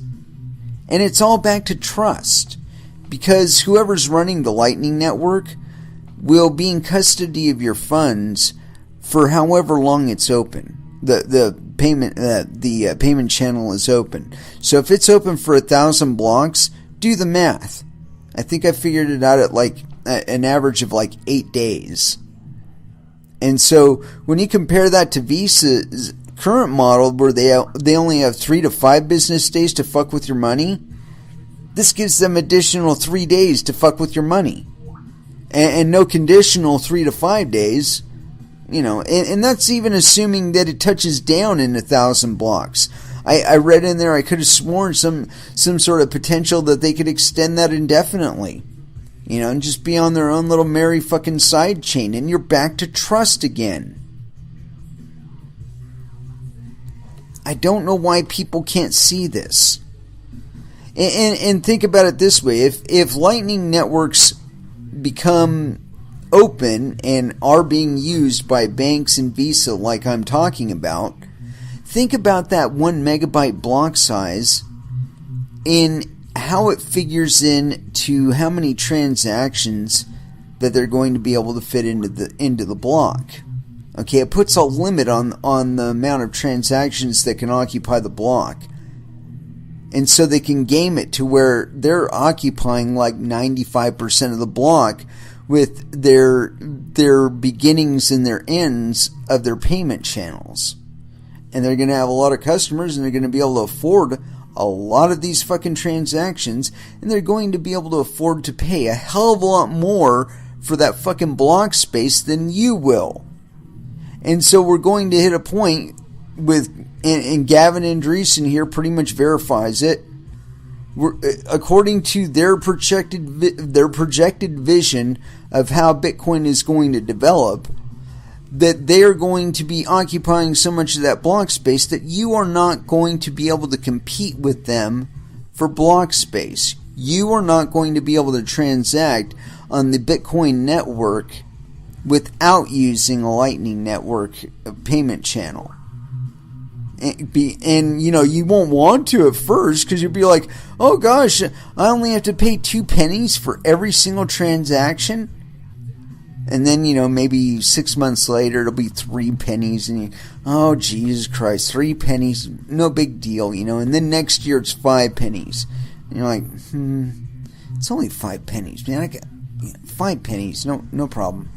and it's all back to trust, because whoever's running the Lightning Network will be in custody of your funds for however long it's open. The payment channel is open. So if it's open for 1,000 blocks, do the math. I think I figured it out at like an average of like 8 days. And so when you compare that to Visa's current model, where they only have 3 to 5 business days to fuck with your money, this gives them additional 3 days to fuck with your money, and no conditional 3 to 5 days. You know, and that's even assuming that it touches down in 1,000 blocks. I read in there, I could have sworn some sort of potential that they could extend that indefinitely. and just be on their own little merry fucking side chain, and you're back to trust again. I don't know why people can't see this. And think about it this way. If Lightning networks become open and are being used by banks and Visa like I'm talking about, think about that 1 megabyte block size in how it figures in to how many transactions that they're going to be able to fit into the block. Okay, it puts a limit on the amount of transactions that can occupy the block. And so they can game it to where they're occupying like 95% of the block with their beginnings and their ends of their payment channels. And they're going to have a lot of customers, and they're going to be able to afford a lot of these fucking transactions, and they're going to be able to afford to pay a hell of a lot more for that fucking block space than you will. And so we're going to hit a point with, and Gavin Andreessen here pretty much verifies it. According to their projected vision of how Bitcoin is going to develop, that they are going to be occupying so much of that block space that you are not going to be able to compete with them for block space. You are not going to be able to transact on the Bitcoin network without using a Lightning Network payment channel. And you won't want to at first, because you'll be like, oh gosh, I only have to pay 2 pennies for every single transaction. And then, maybe 6 months later, it'll be 3 pennies. And oh, Jesus Christ, 3 pennies, no big deal, And then next year, it's 5 pennies. And you're like, it's only 5 pennies, man. I got 5 pennies, no problem.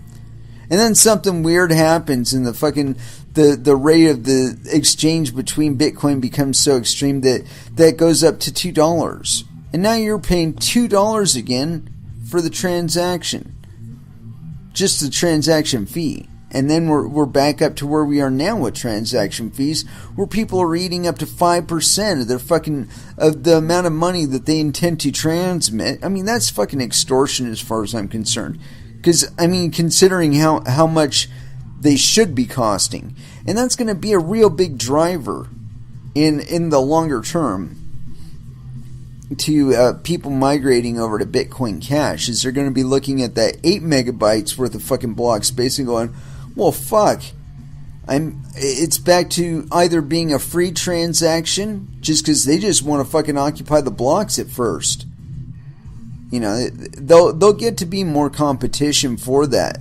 And then something weird happens, and the rate of the exchange between Bitcoin becomes so extreme that goes up to $2. And now you're paying $2 again for the transaction. Just the transaction fee. And then we're back up to where we are now with transaction fees, where people are eating up to 5% of of the amount of money that they intend to transmit. I mean, that's fucking extortion as far as I'm concerned. Because, considering how much they should be costing. And that's going to be a real big driver in the longer term to people migrating over to Bitcoin Cash, is they're going to be looking at that 8 megabytes worth of fucking block space and going, well, fuck. It's back to either being a free transaction, just because they just want to fucking occupy the blocks at first. They'll get to be more competition for that.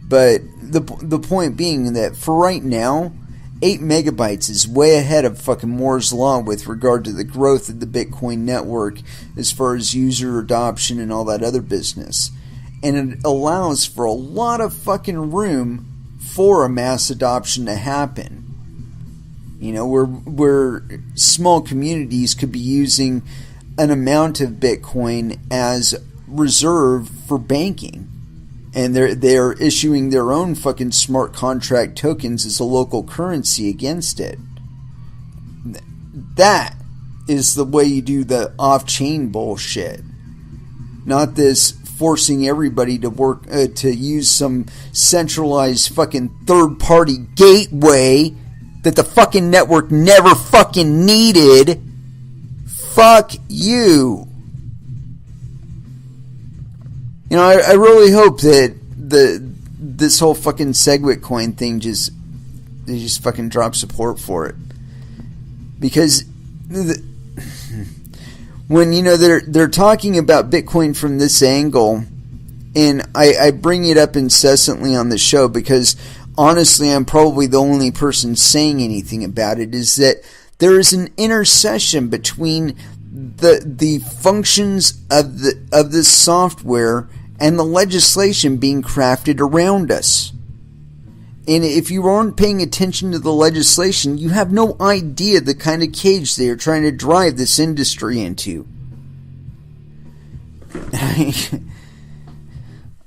But the point being that for right now, 8 megabytes is way ahead of fucking Moore's Law with regard to the growth of the Bitcoin network as far as user adoption and all that other business. And it allows for a lot of fucking room for a mass adoption to happen. Where small communities could be using an amount of Bitcoin as reserve for banking. And they're issuing their own fucking smart contract tokens as a local currency against it. That is the way you do the off-chain bullshit. Not this forcing everybody to work to use some centralized fucking third-party gateway that the fucking network never fucking needed. Fuck you. I really hope that this whole fucking SegWitCoin thing they just fucking drop support for it, because when they're talking about Bitcoin from this angle, and I bring it up incessantly on the show because honestly I'm probably the only person saying anything about it, is that there is an intersection between the functions of the software and the legislation being crafted around us. And if you aren't paying attention to the legislation, you have no idea the kind of cage they are trying to drive this industry into.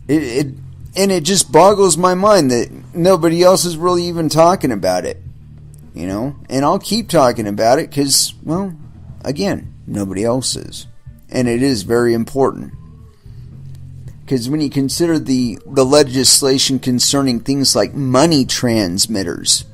It just boggles my mind that nobody else is really even talking about it. And I'll keep talking about it because, well, again, nobody else is. And it is very important. Because when you consider the legislation concerning things like money transmitters,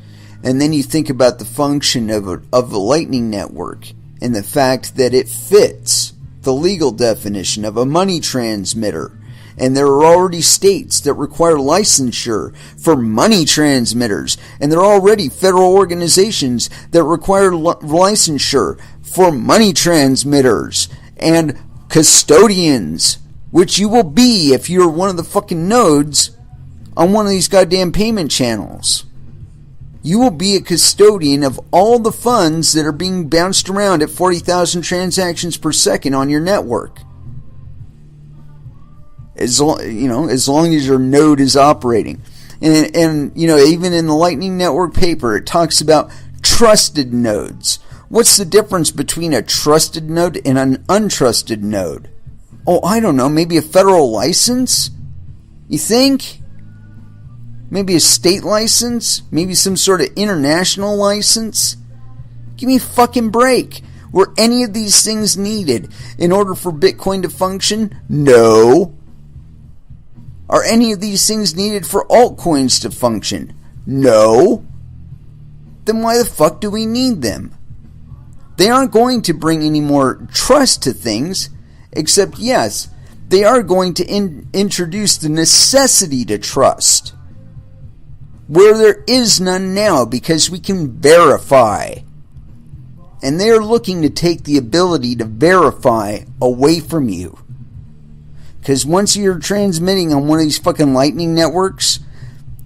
and then you think about the function of a lightning network, and the fact that it fits the legal definition of a money transmitter, and there are already states that require licensure for money transmitters, and there are already federal organizations that require licensure for money transmitters and custodians, which you will be if you're one of the fucking nodes on one of these goddamn payment channels. You will be a custodian of all the funds that are being bounced around at 40,000 transactions per second on your network. As long as your node is operating. And even in the Lightning Network paper, it talks about trusted nodes. What's the difference between a trusted node and an untrusted node? Oh, I don't know, maybe a federal license? You think? Maybe a state license? Maybe some sort of international license? Give me a fucking break. Were any of these things needed in order for Bitcoin to function? No. Are any of these things needed for altcoins to function? No. Then why the fuck do we need them? They aren't going to bring any more trust to things, except yes, they are going to introduce the necessity to trust, where there is none now, because we can verify. And they are looking to take the ability to verify away from you. Because once you're transmitting on one of these fucking lightning networks,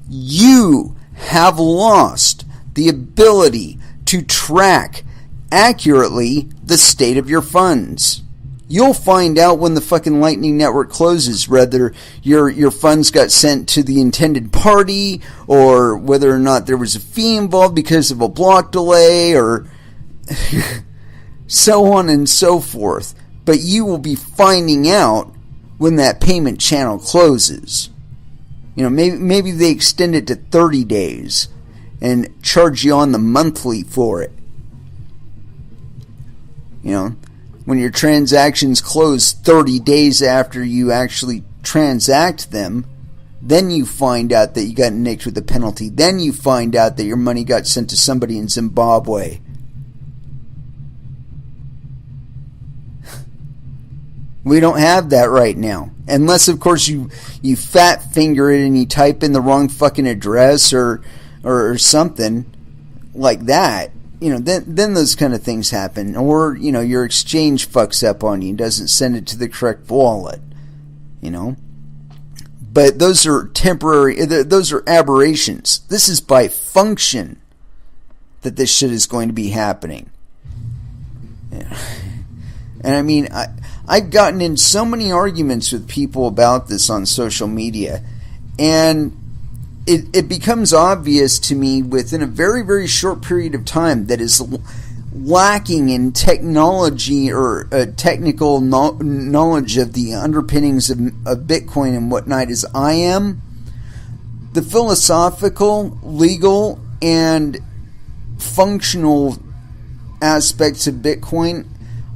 you have lost the ability to track accurately the state of your funds. You'll find out when the fucking lightning network closes whether your funds got sent to the intended party, or whether or not there was a fee involved because of a block delay, or so on and so forth. But you will be finding out when that payment channel closes. Maybe they extend it to 30 days and charge you on the monthly for it. When your transactions close 30 days after you actually transact them, then you find out that you got nicked with a penalty. Then you find out that your money got sent to somebody in Zimbabwe. We don't have that right now. Unless, of course, you fat finger it and you type in the wrong fucking address or something like that. Then those kind of things happen. Or, your exchange fucks up on you and doesn't send it to the correct wallet. But those are temporary, those are aberrations. This is by function that this shit is going to be happening. And I mean, I've gotten in so many arguments with people about this on social media, and it becomes obvious to me within a very, very short period of time that is lacking in technology or technical knowledge of the underpinnings of Bitcoin and whatnot as I am. The philosophical, legal, and functional aspects of Bitcoin,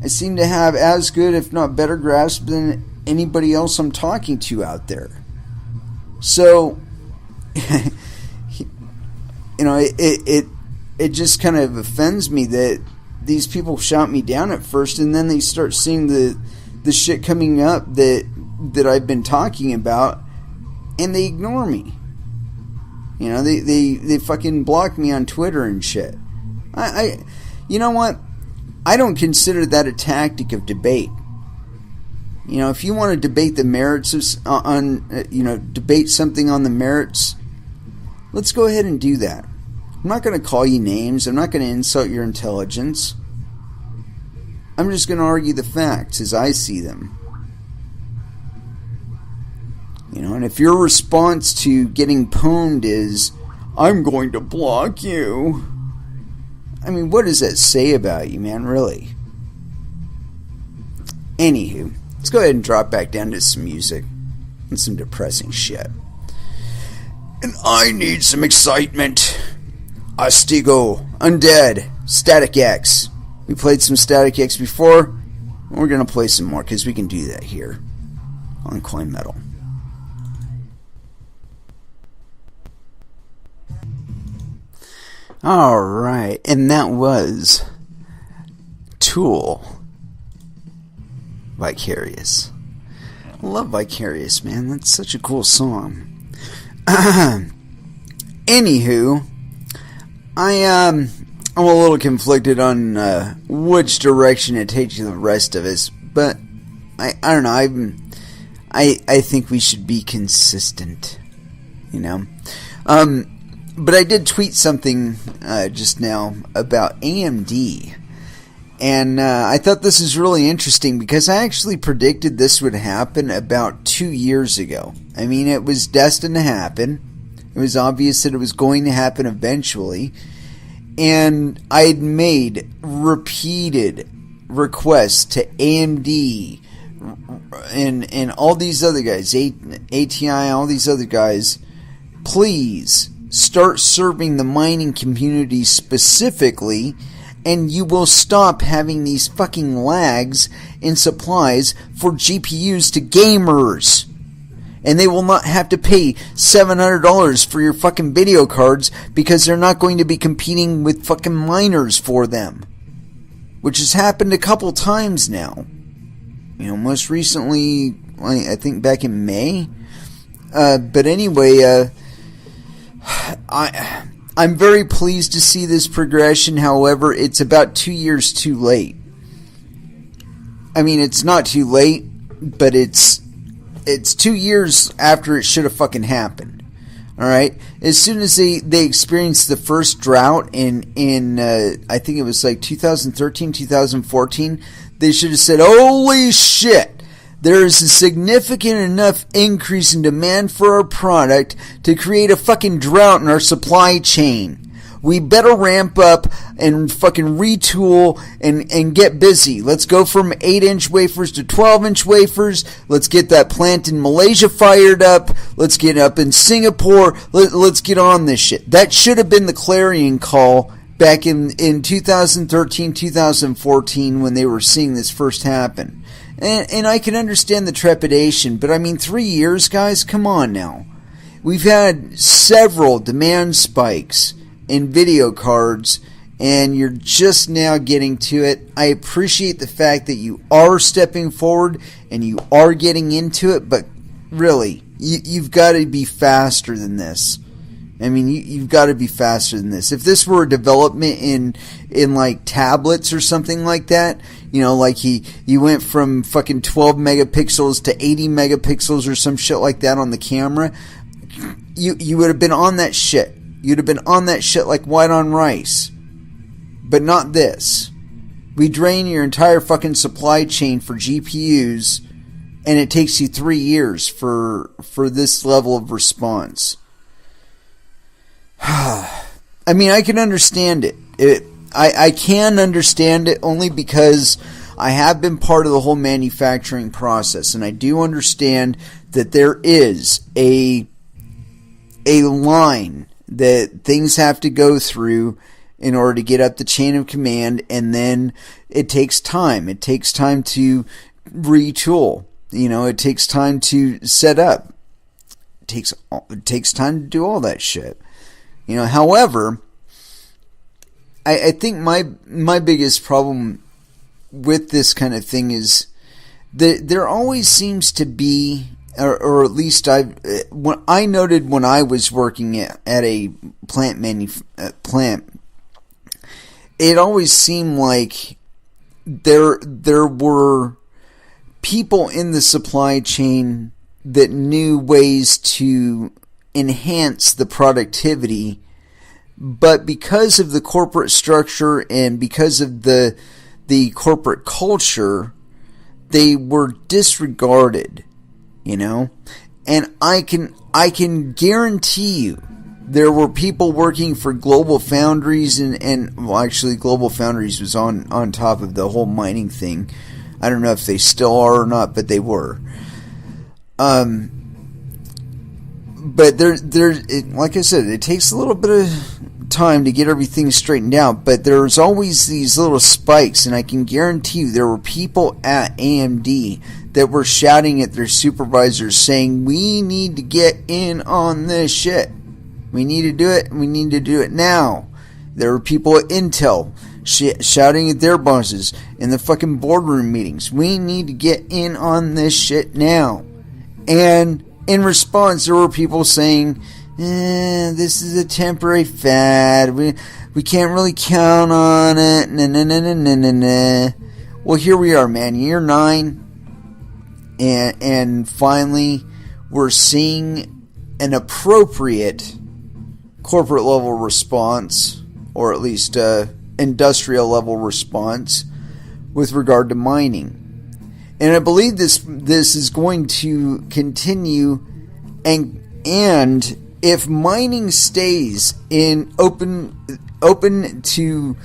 I seem to have as good, if not better, grasp than anybody else I'm talking to out there. So, it just kind of offends me that these people shout me down at first, and then they start seeing the shit coming up that I've been talking about, and they ignore me. They fucking block me on Twitter and shit. You know what? I don't consider that a tactic of debate. If you want to debate the merits of debate something on the merits, let's go ahead and do that. I'm not going to call you names. I'm not going to insult your intelligence. I'm just going to argue the facts as I see them. And if your response to getting pwned is, I'm going to block you, I mean, what does that say about you, man, really? Anywho, let's go ahead and drop back down to some music and some depressing shit. And I need some excitement. Astigo, Undead, Static X. We played some Static X before. We're going to play some more because we can do that here on Coin Metal. Alright, and that was Tool. Vicarious. I love Vicarious, man. That's such a cool song. Anywho, I'm a little conflicted on which direction it takes the rest of us, but I don't know. I think we should be consistent, you know. But I did tweet something just now about AMD, and I thought this is really interesting because I actually predicted this would happen about 2 years ago. I mean, it was destined to happen. It was obvious that it was going to happen eventually. And I had made repeated requests to AMD and all these other guys, ATI, all these other guys, please start serving the mining community specifically, and you will stop having these fucking lags in supplies for GPUs to gamers. And they will not have to pay $700 for your fucking video cards because they're not going to be competing with fucking miners for them. Which has happened a couple times now. You know, most recently, I think back in May. But anyway, I'm very pleased to see this progression. However, it's about 2 years too late. I mean, it's not too late, but it's 2 years after it should have fucking happened. Alright? As soon as they experienced the first drought in I think it was like 2013, 2014, they should have said, holy shit! There is a significant enough increase in demand for our product to create a fucking drought in our supply chain. We better ramp up and fucking retool and get busy. Let's go from 8-inch wafers to 12-inch wafers. Let's get that plant in Malaysia fired up. Let's get up in Singapore. Let's get on this shit. That should have been the clarion call back in 2013, 2014 when they were seeing this first happen. And I can understand the trepidation, but I mean 3 years, guys? Come on now. We've had several demand spikes in video cards, and you're just now getting to it. I appreciate the fact that you are stepping forward and you are getting into it, but really, you've got to be faster than this. I mean, you've got to be faster than this. If this were a development in like tablets or something like that, you know, like he went from fucking 12 megapixels to 80 megapixels or some shit like that on the camera, you would have been on that shit. You'd have been on that shit like white on rice. But not this. We drain your entire fucking supply chain for GPUs, and it takes you 3 years for this level of response. I mean, I can understand it. I can understand it only because I have been part of the whole manufacturing process, and I do understand that there is a line that things have to go through in order to get up the chain of command, and then it takes time. It takes time to retool. You know, it takes time to set up. It takes time to do all that shit. You know, however, I think my biggest problem with this kind of thing is that there always seems to be, or at least I noted when I was working at a plant, it always seemed like there were people in the supply chain that knew ways to enhance the productivity, but because of the corporate structure and because of the corporate culture, they were disregarded. You know, and I can guarantee you there were people working for Global Foundries and well, actually Global Foundries was on top of the whole mining thing. I don't know if they still are or not, but they were. But like I said, it takes a little bit of time to get everything straightened out, but there's always these little spikes, and I can guarantee you there were people at AMD that were shouting at their supervisors saying, we need to get in on this shit. We need to do it, and we need to do it now. There were people at Intel shouting at their bosses in the fucking boardroom meetings. We need to get in on this shit now. And in response, there were people saying, this is a temporary fad. We can't really count on it. Nah. Well, here we are, man. Year 9. And finally, we're seeing an appropriate corporate level response, or at least industrial level response, with regard to mining. And I believe this is going to continue, and if mining stays in open to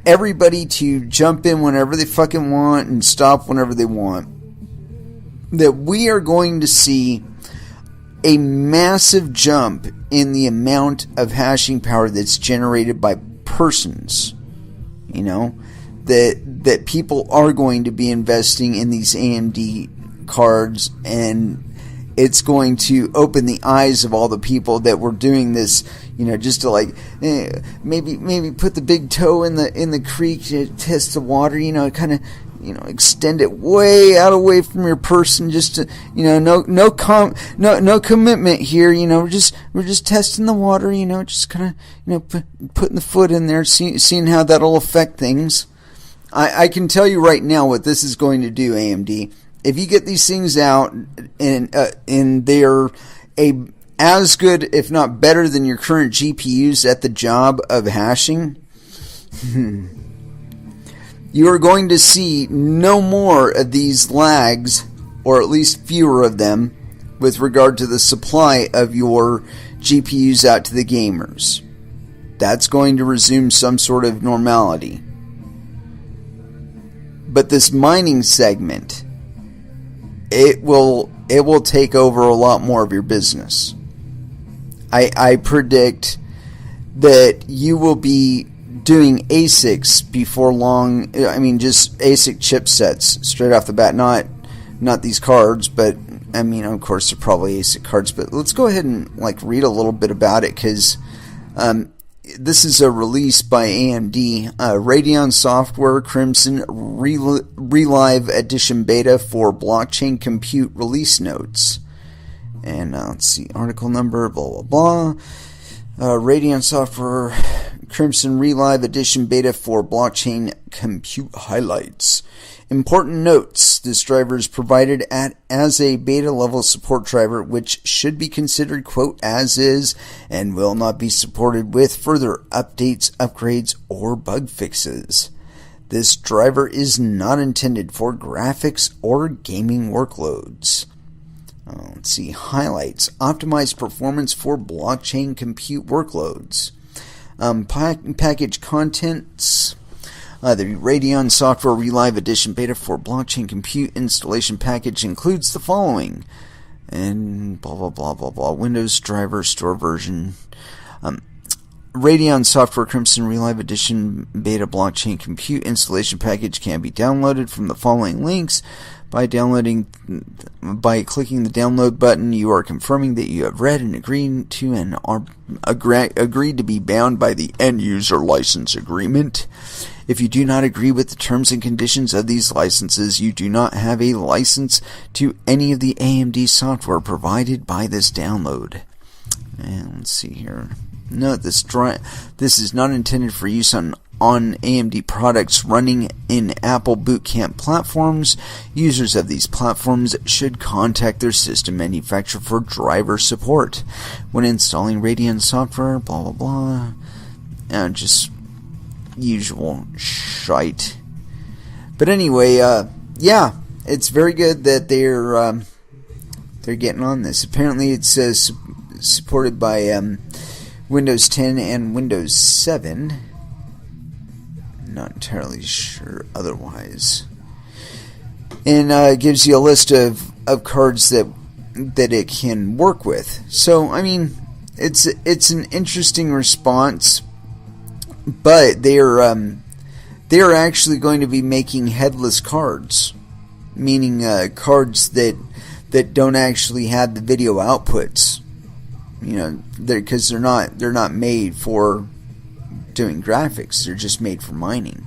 everybody to jump in whenever they fucking want and stop whenever they want, that we are going to see a massive jump in the amount of hashing power that's generated by persons. You know, that people are going to be investing in these AMD cards, and it's going to open the eyes of all the people that were doing this, you know, just to like maybe put the big toe in the creek to test the water, you know, kind of, you know, extend it way out away from your person, just to, you know, no commitment here, you know, we're just testing the water, you know, just kind of, you know, putting the foot in there, seeing how that'll affect things. I can tell you right now what this is going to do, AMD. If you get these things out and they're as good, if not better, than your current GPUs at the job of hashing, you are going to see no more of these lags, or at least fewer of them, with regard to the supply of your GPUs out to the gamers. That's going to resume some sort of normality. But this mining segment, it will take over a lot more of your business. I predict that you will be doing ASICs before long. I mean, just ASIC chipsets straight off the bat, not these cards, but I mean, of course, they're probably ASIC cards. But let's go ahead and like read a little bit about it, because this is a release by AMD, Radeon Software Crimson Relive Edition Beta for Blockchain Compute Release Notes. And let's see, article number, blah, blah, blah. Radeon Software Crimson Relive Edition Beta for Blockchain Compute Highlights. Important notes: this driver is provided as a beta level support driver, which should be considered, quote, as is, and will not be supported with further updates, upgrades, or bug fixes. This driver is not intended for graphics or gaming workloads. Let's see, highlights: optimized performance for blockchain compute workloads. Package contents: the Radeon Software Relive Edition Beta for Blockchain Compute installation package includes the following, and blah blah blah blah blah. Windows driver store version. Radeon Software Crimson Relive Edition Beta Blockchain Compute installation package can be downloaded from the following links. By clicking the download button, you are confirming that you have read and agreed to and are agreed to be bound by the end user license agreement. If you do not agree with the terms and conditions of these licenses, you do not have a license to any of the AMD software provided by this download. And let's see here. Note this is not intended for use on AMD products running in Apple Bootcamp platforms. Users of these platforms should contact their system manufacturer for driver support when installing Radeon software, blah blah blah. And just usual shite. But anyway, yeah, it's very good that they're getting on this. Apparently it's supported by Windows 10 and Windows 7. Not entirely sure otherwise. And gives you a list of cards that it can work with. So I mean, it's an interesting response, but they are actually going to be making headless cards, meaning cards that don't actually have the video outputs. You know, because they're not made for doing graphics. They're just made for mining.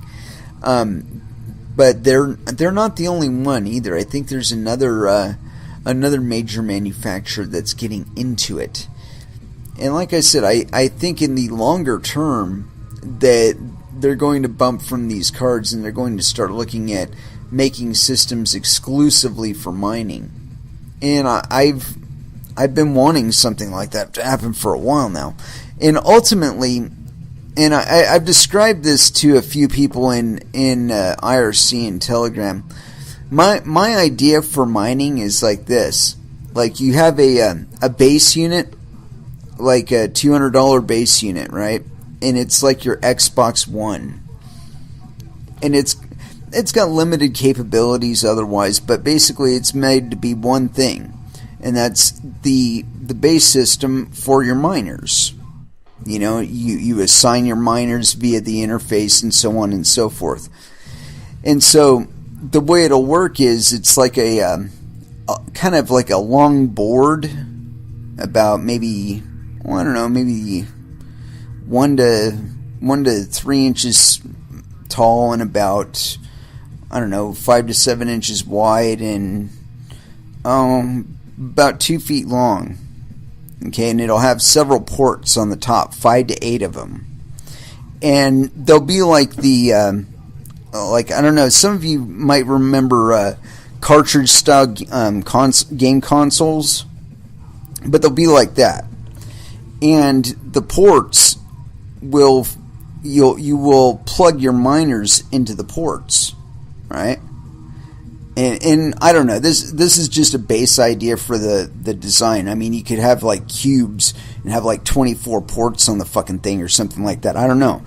But they're not the only one either. I think there's another major manufacturer that's getting into it. And like I said, I think in the longer term that they're going to bump from these cards and they're going to start looking at making systems exclusively for mining. And I've been wanting something like that to happen for a while now. And ultimately, and I've described this to a few people in IRC and Telegram. My idea for mining is like this. Like you have a base unit, like a $200 base unit, right? And it's like your Xbox One. And it's got limited capabilities otherwise, but basically it's made to be one thing. And that's the base system for your miners. You know, you assign your miners via the interface and so on and so forth. And so the way it'll work is it's like a kind of like a long board about maybe, well, I don't know, maybe 1 to 3 inches tall and about, I don't know, 5 to 7 inches wide and about 2 feet long. Okay, and it'll have several ports on the top, 5 to 8 of them. And they'll be like the, like, I don't know, some of you might remember cartridge-style game consoles, but they'll be like that. And the ports will, you will plug your miners into the ports, right? And I don't know, this is just a base idea for the design. I mean, you could have like cubes and have like 24 ports on the fucking thing or something like that. I don't know.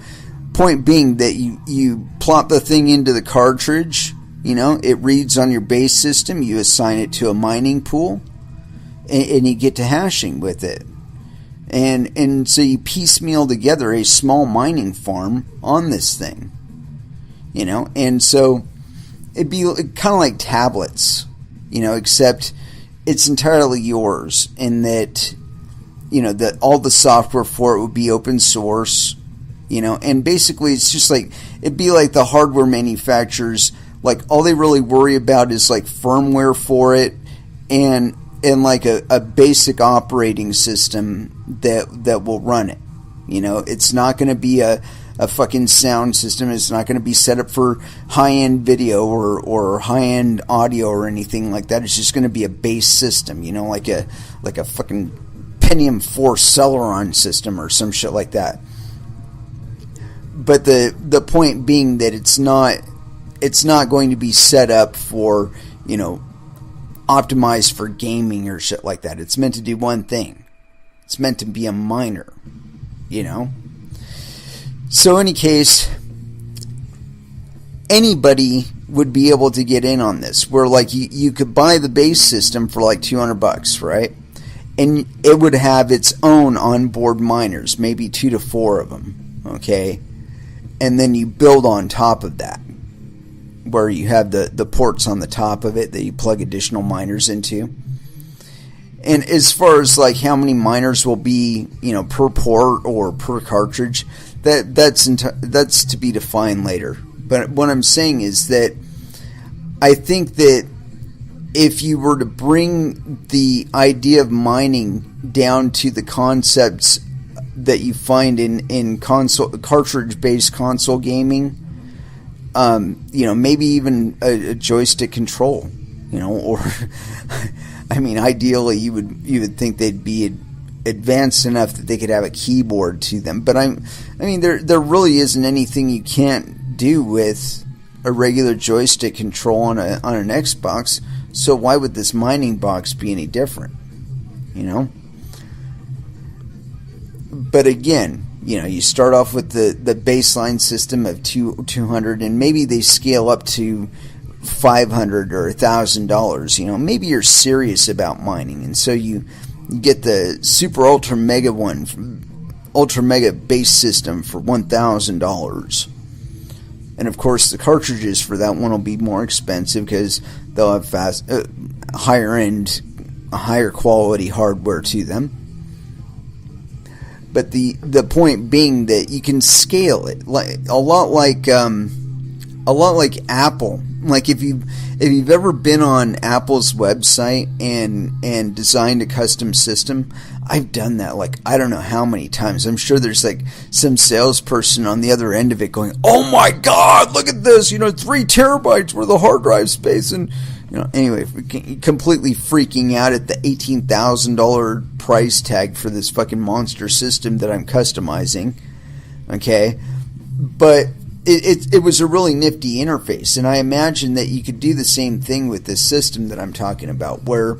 Point being that you plop the thing into the cartridge, you know, it reads on your base system, you assign it to a mining pool, and you get to hashing with it. And so you piecemeal together a small mining farm on this thing, you know, and so it'd be kind of like tablets, you know, except it's entirely yours in that, you know, that all the software for it would be open source, you know, and basically it's just like, it'd be like the hardware manufacturers, like all they really worry about is like firmware for it and like a basic operating system that will run it. You know, it's not going to be a fucking sound system. It's not going to be set up for high-end video or high-end audio or anything like that. It's just going to be a base system, you know, like a fucking Pentium 4 Celeron system or some shit like that. But the point being that it's not going to be set up for, you know, optimized for gaming or shit like that. It's meant to do one thing. It's meant to be a miner, you know. So in any case, anybody would be able to get in on this, where like you could buy the base system for like $200, right? And it would have its own onboard miners, maybe 2 to 4 of them, okay? And then you build on top of that, where you have the ports on the top of it that you plug additional miners into. And as far as like how many miners will be, you know, per port or per cartridge, that's to be defined later. But what I'm saying is that I think that if you were to bring the idea of mining down to the concepts that you find in cartridge-based console gaming, you know, maybe even a joystick control, you know, or I mean, ideally you would think they'd be advanced enough that they could have a keyboard to them. But I mean, there really isn't anything you can't do with a regular joystick control on an Xbox. So why would this mining box be any different? You know. But again, you know, you start off with the baseline system of 200, and maybe they scale up to $500 or $1,000. You know, maybe you're serious about mining, and so you get the super ultra mega ultra mega base system for $1,000. And of course, the cartridges for that one will be more expensive because they'll have higher quality hardware to them. But the point being that you can scale it, like a lot like Apple. Like if you've ever been on Apple's website and designed a custom system, I've done that like I don't know how many times. I'm sure there's like some salesperson on the other end of it going, "Oh my God, look at this! 3 terabytes worth of hard drive space," and anyway, completely freaking out at the $18,000 price tag for this fucking monster system that I'm customizing. Okay, but it was a really nifty interface, and I imagine that you could do the same thing with this system that I'm talking about, where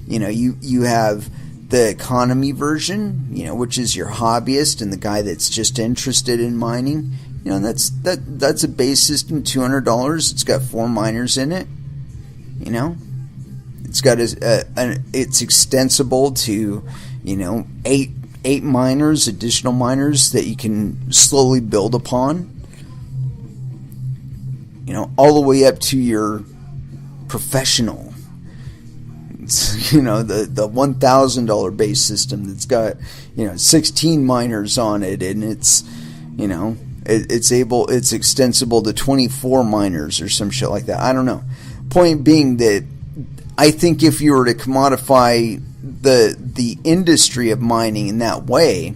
you have the economy version, which is your hobbyist and the guy that's just interested in mining. That's a base system, $200. It's got 4 miners in it. It's got it's extensible to 8 miners, additional miners that you can slowly build upon. All the way up to your professional. It's, the $1,000 base system that's got 16 miners on it, and it's it's extensible to 24 miners or some shit like that. I don't know. Point being that I think if you were to commodify the industry of mining in that way,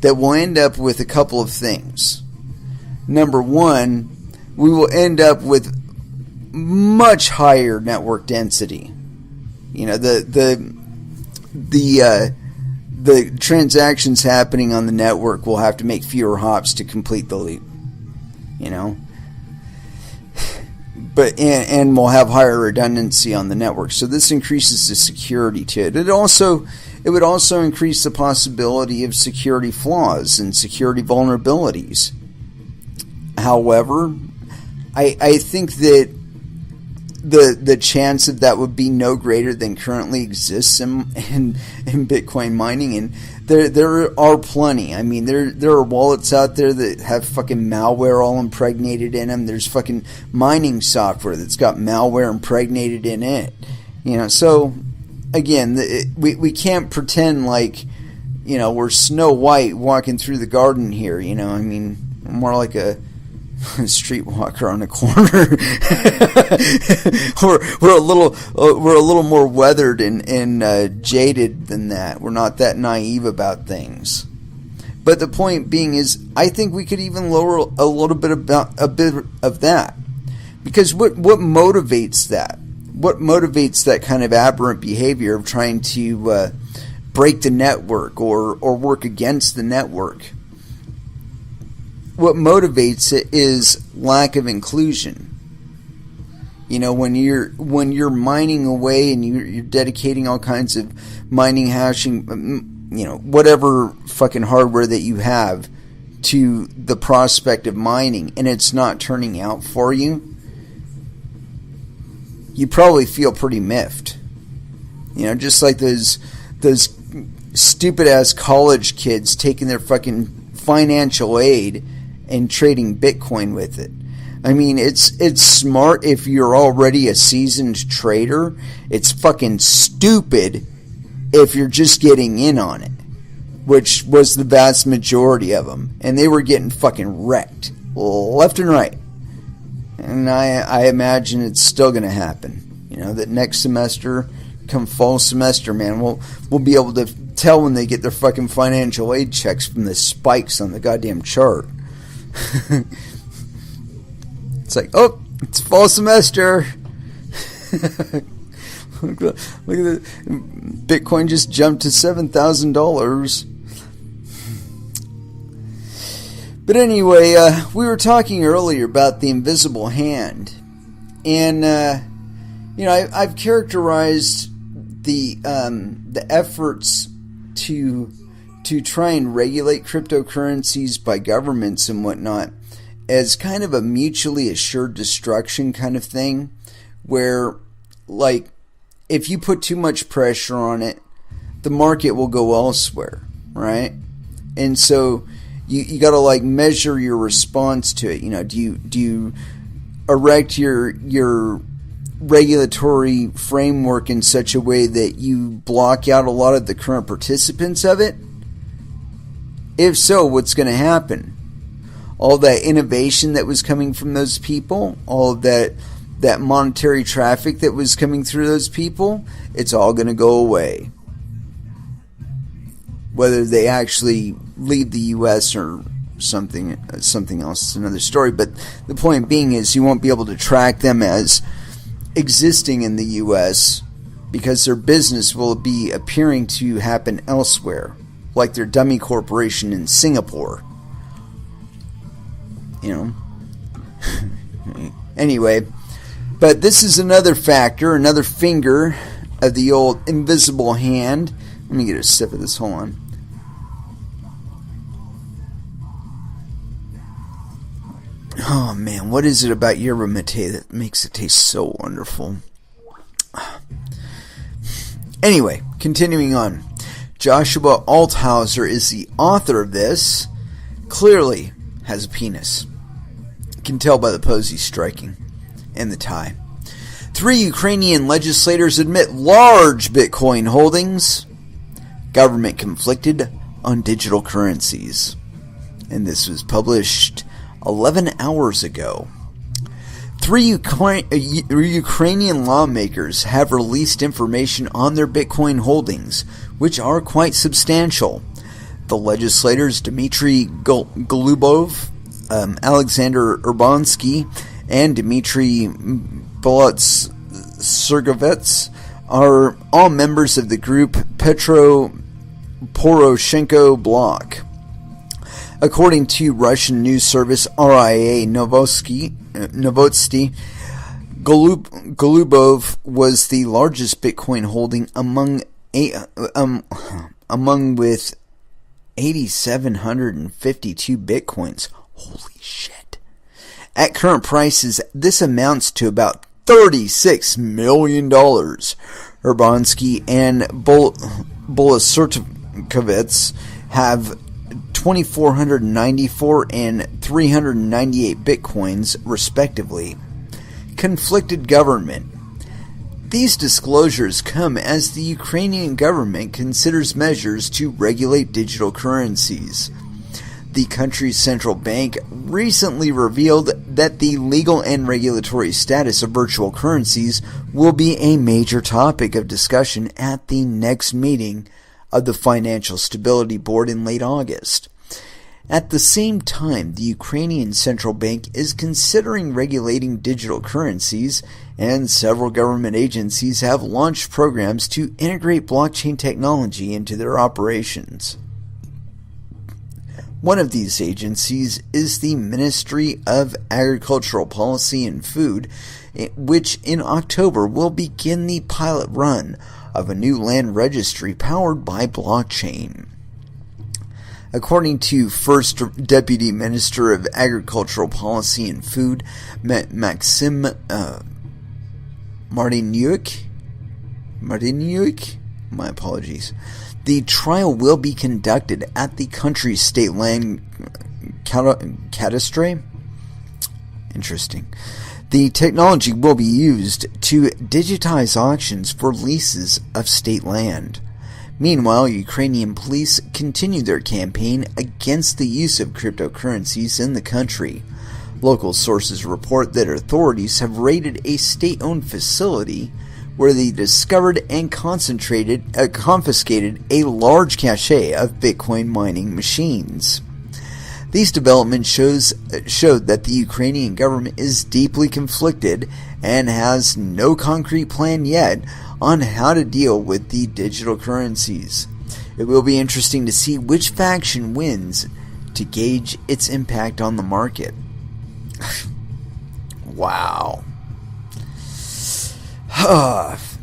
that we'll end up with a couple of things. Number one, we will end up with much higher network density. The transactions happening on the network will have to make fewer hops to complete the loop. But and we'll have higher redundancy on the network. So this increases the security to it. It would also increase the possibility of security flaws and security vulnerabilities. However, I think that the chance of that would be no greater than currently exists in Bitcoin mining, and there are plenty. I mean, there are wallets out there that have fucking malware all impregnated in them. There's fucking mining software that's got malware impregnated in it. So again, we can't pretend like we're Snow White walking through the garden here. I mean, more like a streetwalker on a corner. we're a little more weathered and jaded than that. We're not that naive about things. But the point being is, I think we could even lower a little bit of that, because what motivates that? What motivates that kind of aberrant behavior of trying to break the network or work against the network? What motivates it is lack of inclusion. When you're mining away and you're dedicating all kinds of mining, hashing, whatever fucking hardware that you have to the prospect of mining, and it's not turning out for you, you probably feel pretty miffed. Just like those stupid ass college kids taking their fucking financial aid and trading Bitcoin with it. I mean, it's smart if you're already a seasoned trader. It's fucking stupid if you're just getting in on it, which was the vast majority of them. And they were getting fucking wrecked left and right. And I imagine it's still going to happen. That next semester, come fall semester, man, we'll be able to tell when they get their fucking financial aid checks from the spikes on the goddamn chart. It's like, oh, it's fall semester. Look at that. Bitcoin just jumped to $7,000. But anyway, we were talking earlier about the invisible hand, and I've characterized the efforts to try and regulate cryptocurrencies by governments and whatnot as kind of a mutually assured destruction kind of thing, where, like, if you put too much pressure on it, the market will go elsewhere, right? And so you got to like measure your response to it. Do you erect your regulatory framework in such a way that you block out a lot of the current participants of it? If so, what's going to happen? All that innovation that was coming from those people, all of that monetary traffic that was coming through those people, it's all going to go away. Whether they actually leave the U.S. or something else is another story. But the point being is you won't be able to track them as existing in the U.S. because their business will be appearing to happen elsewhere, like their dummy corporation in Singapore. Anyway, but this is another factor, another finger of the old invisible hand. Let me get a sip of this. Hold on. Oh man, what is it about yerba mate that makes it taste so wonderful? Anyway, continuing on. Joshua Althauser is the author of this. Clearly has a penis. You can tell by the pose he's striking and the tie. 3 Ukrainian legislators admit large Bitcoin holdings. Government conflicted on digital currencies. And this was published 11 hours ago. 3 Ukrainian lawmakers have released information on their Bitcoin holdings, which are quite substantial. The legislators Dmitry Golubov, Alexander Urbansky, and Dmitry Bolotsergovets are all members of the group Petro Poroshenko Bloc. According to Russian news service RIA Novosti, Golubov was the largest Bitcoin holding among with 8,752 Bitcoins. Holy shit. At current prices, this amounts to about $36 million. Urbansky and Bolotsergovets have 2,494 and 398 Bitcoins, respectively. Conflicted government. These disclosures come as the Ukrainian government considers measures to regulate digital currencies. The country's central bank recently revealed that the legal and regulatory status of virtual currencies will be a major topic of discussion at the next meeting of the Financial Stability Board in late August. At the same time, the Ukrainian central bank is considering regulating digital currencies, and several government agencies have launched programs to integrate blockchain technology into their operations. One of these agencies is the Ministry of Agricultural Policy and Food, which in October will begin the pilot run of a new land registry powered by blockchain. According to First Deputy Minister of Agricultural Policy and Food, Maxim Martinyuk, my apologies, the trial will be conducted at the country's state land cadastre. Interesting. The technology will be used to digitize auctions for leases of state land. Meanwhile, Ukrainian police continue their campaign against the use of cryptocurrencies in the country. Local sources report that authorities have raided a state-owned facility where they discovered and confiscated a large cache of Bitcoin mining machines. These developments showed that the Ukrainian government is deeply conflicted and has no concrete plan yet on how to deal with the digital currencies. It will be interesting to see which faction wins to gauge its impact on the market. Wow.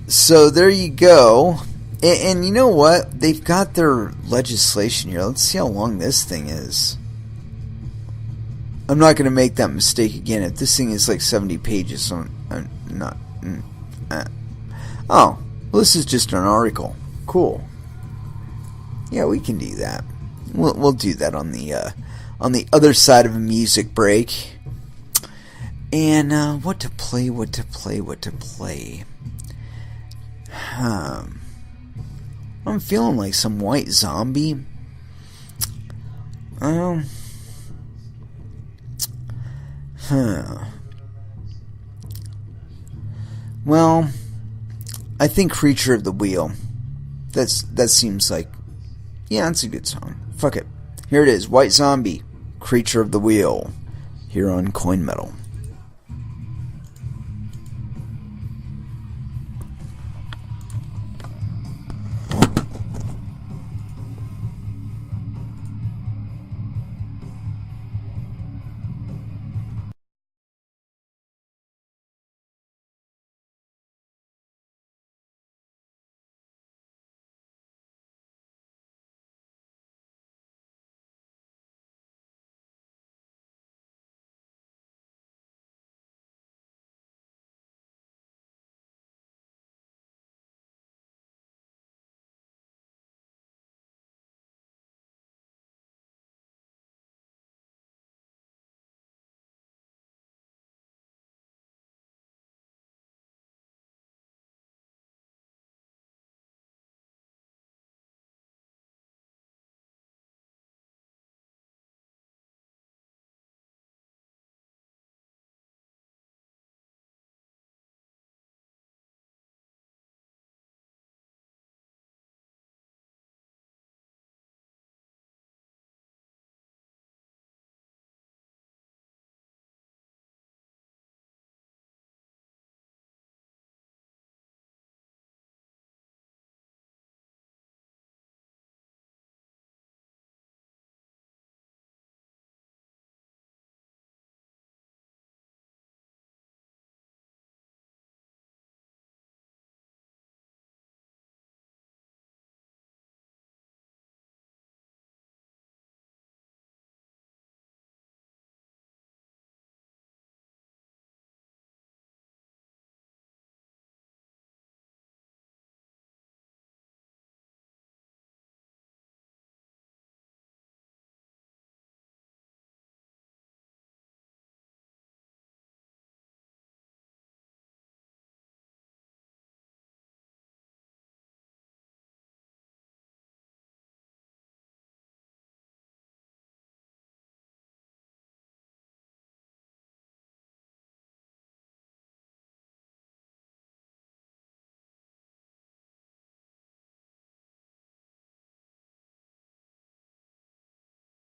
So there you go. And you know what? They've got their legislation here. Let's see how long this thing is. I'm not going to make that mistake again. If this thing is like 70 pages, so I'm not... Oh, well, this is just an article. Cool. Yeah, we can do that. We'll do that on the other side of a music break. And what to play. I'm feeling like some White Zombie. Um. Well, I think Creature of the Wheel. That seems like, yeah, that's a good song. Fuck it. Here it is, White Zombie, Creature of the Wheel, here on Coin Metal.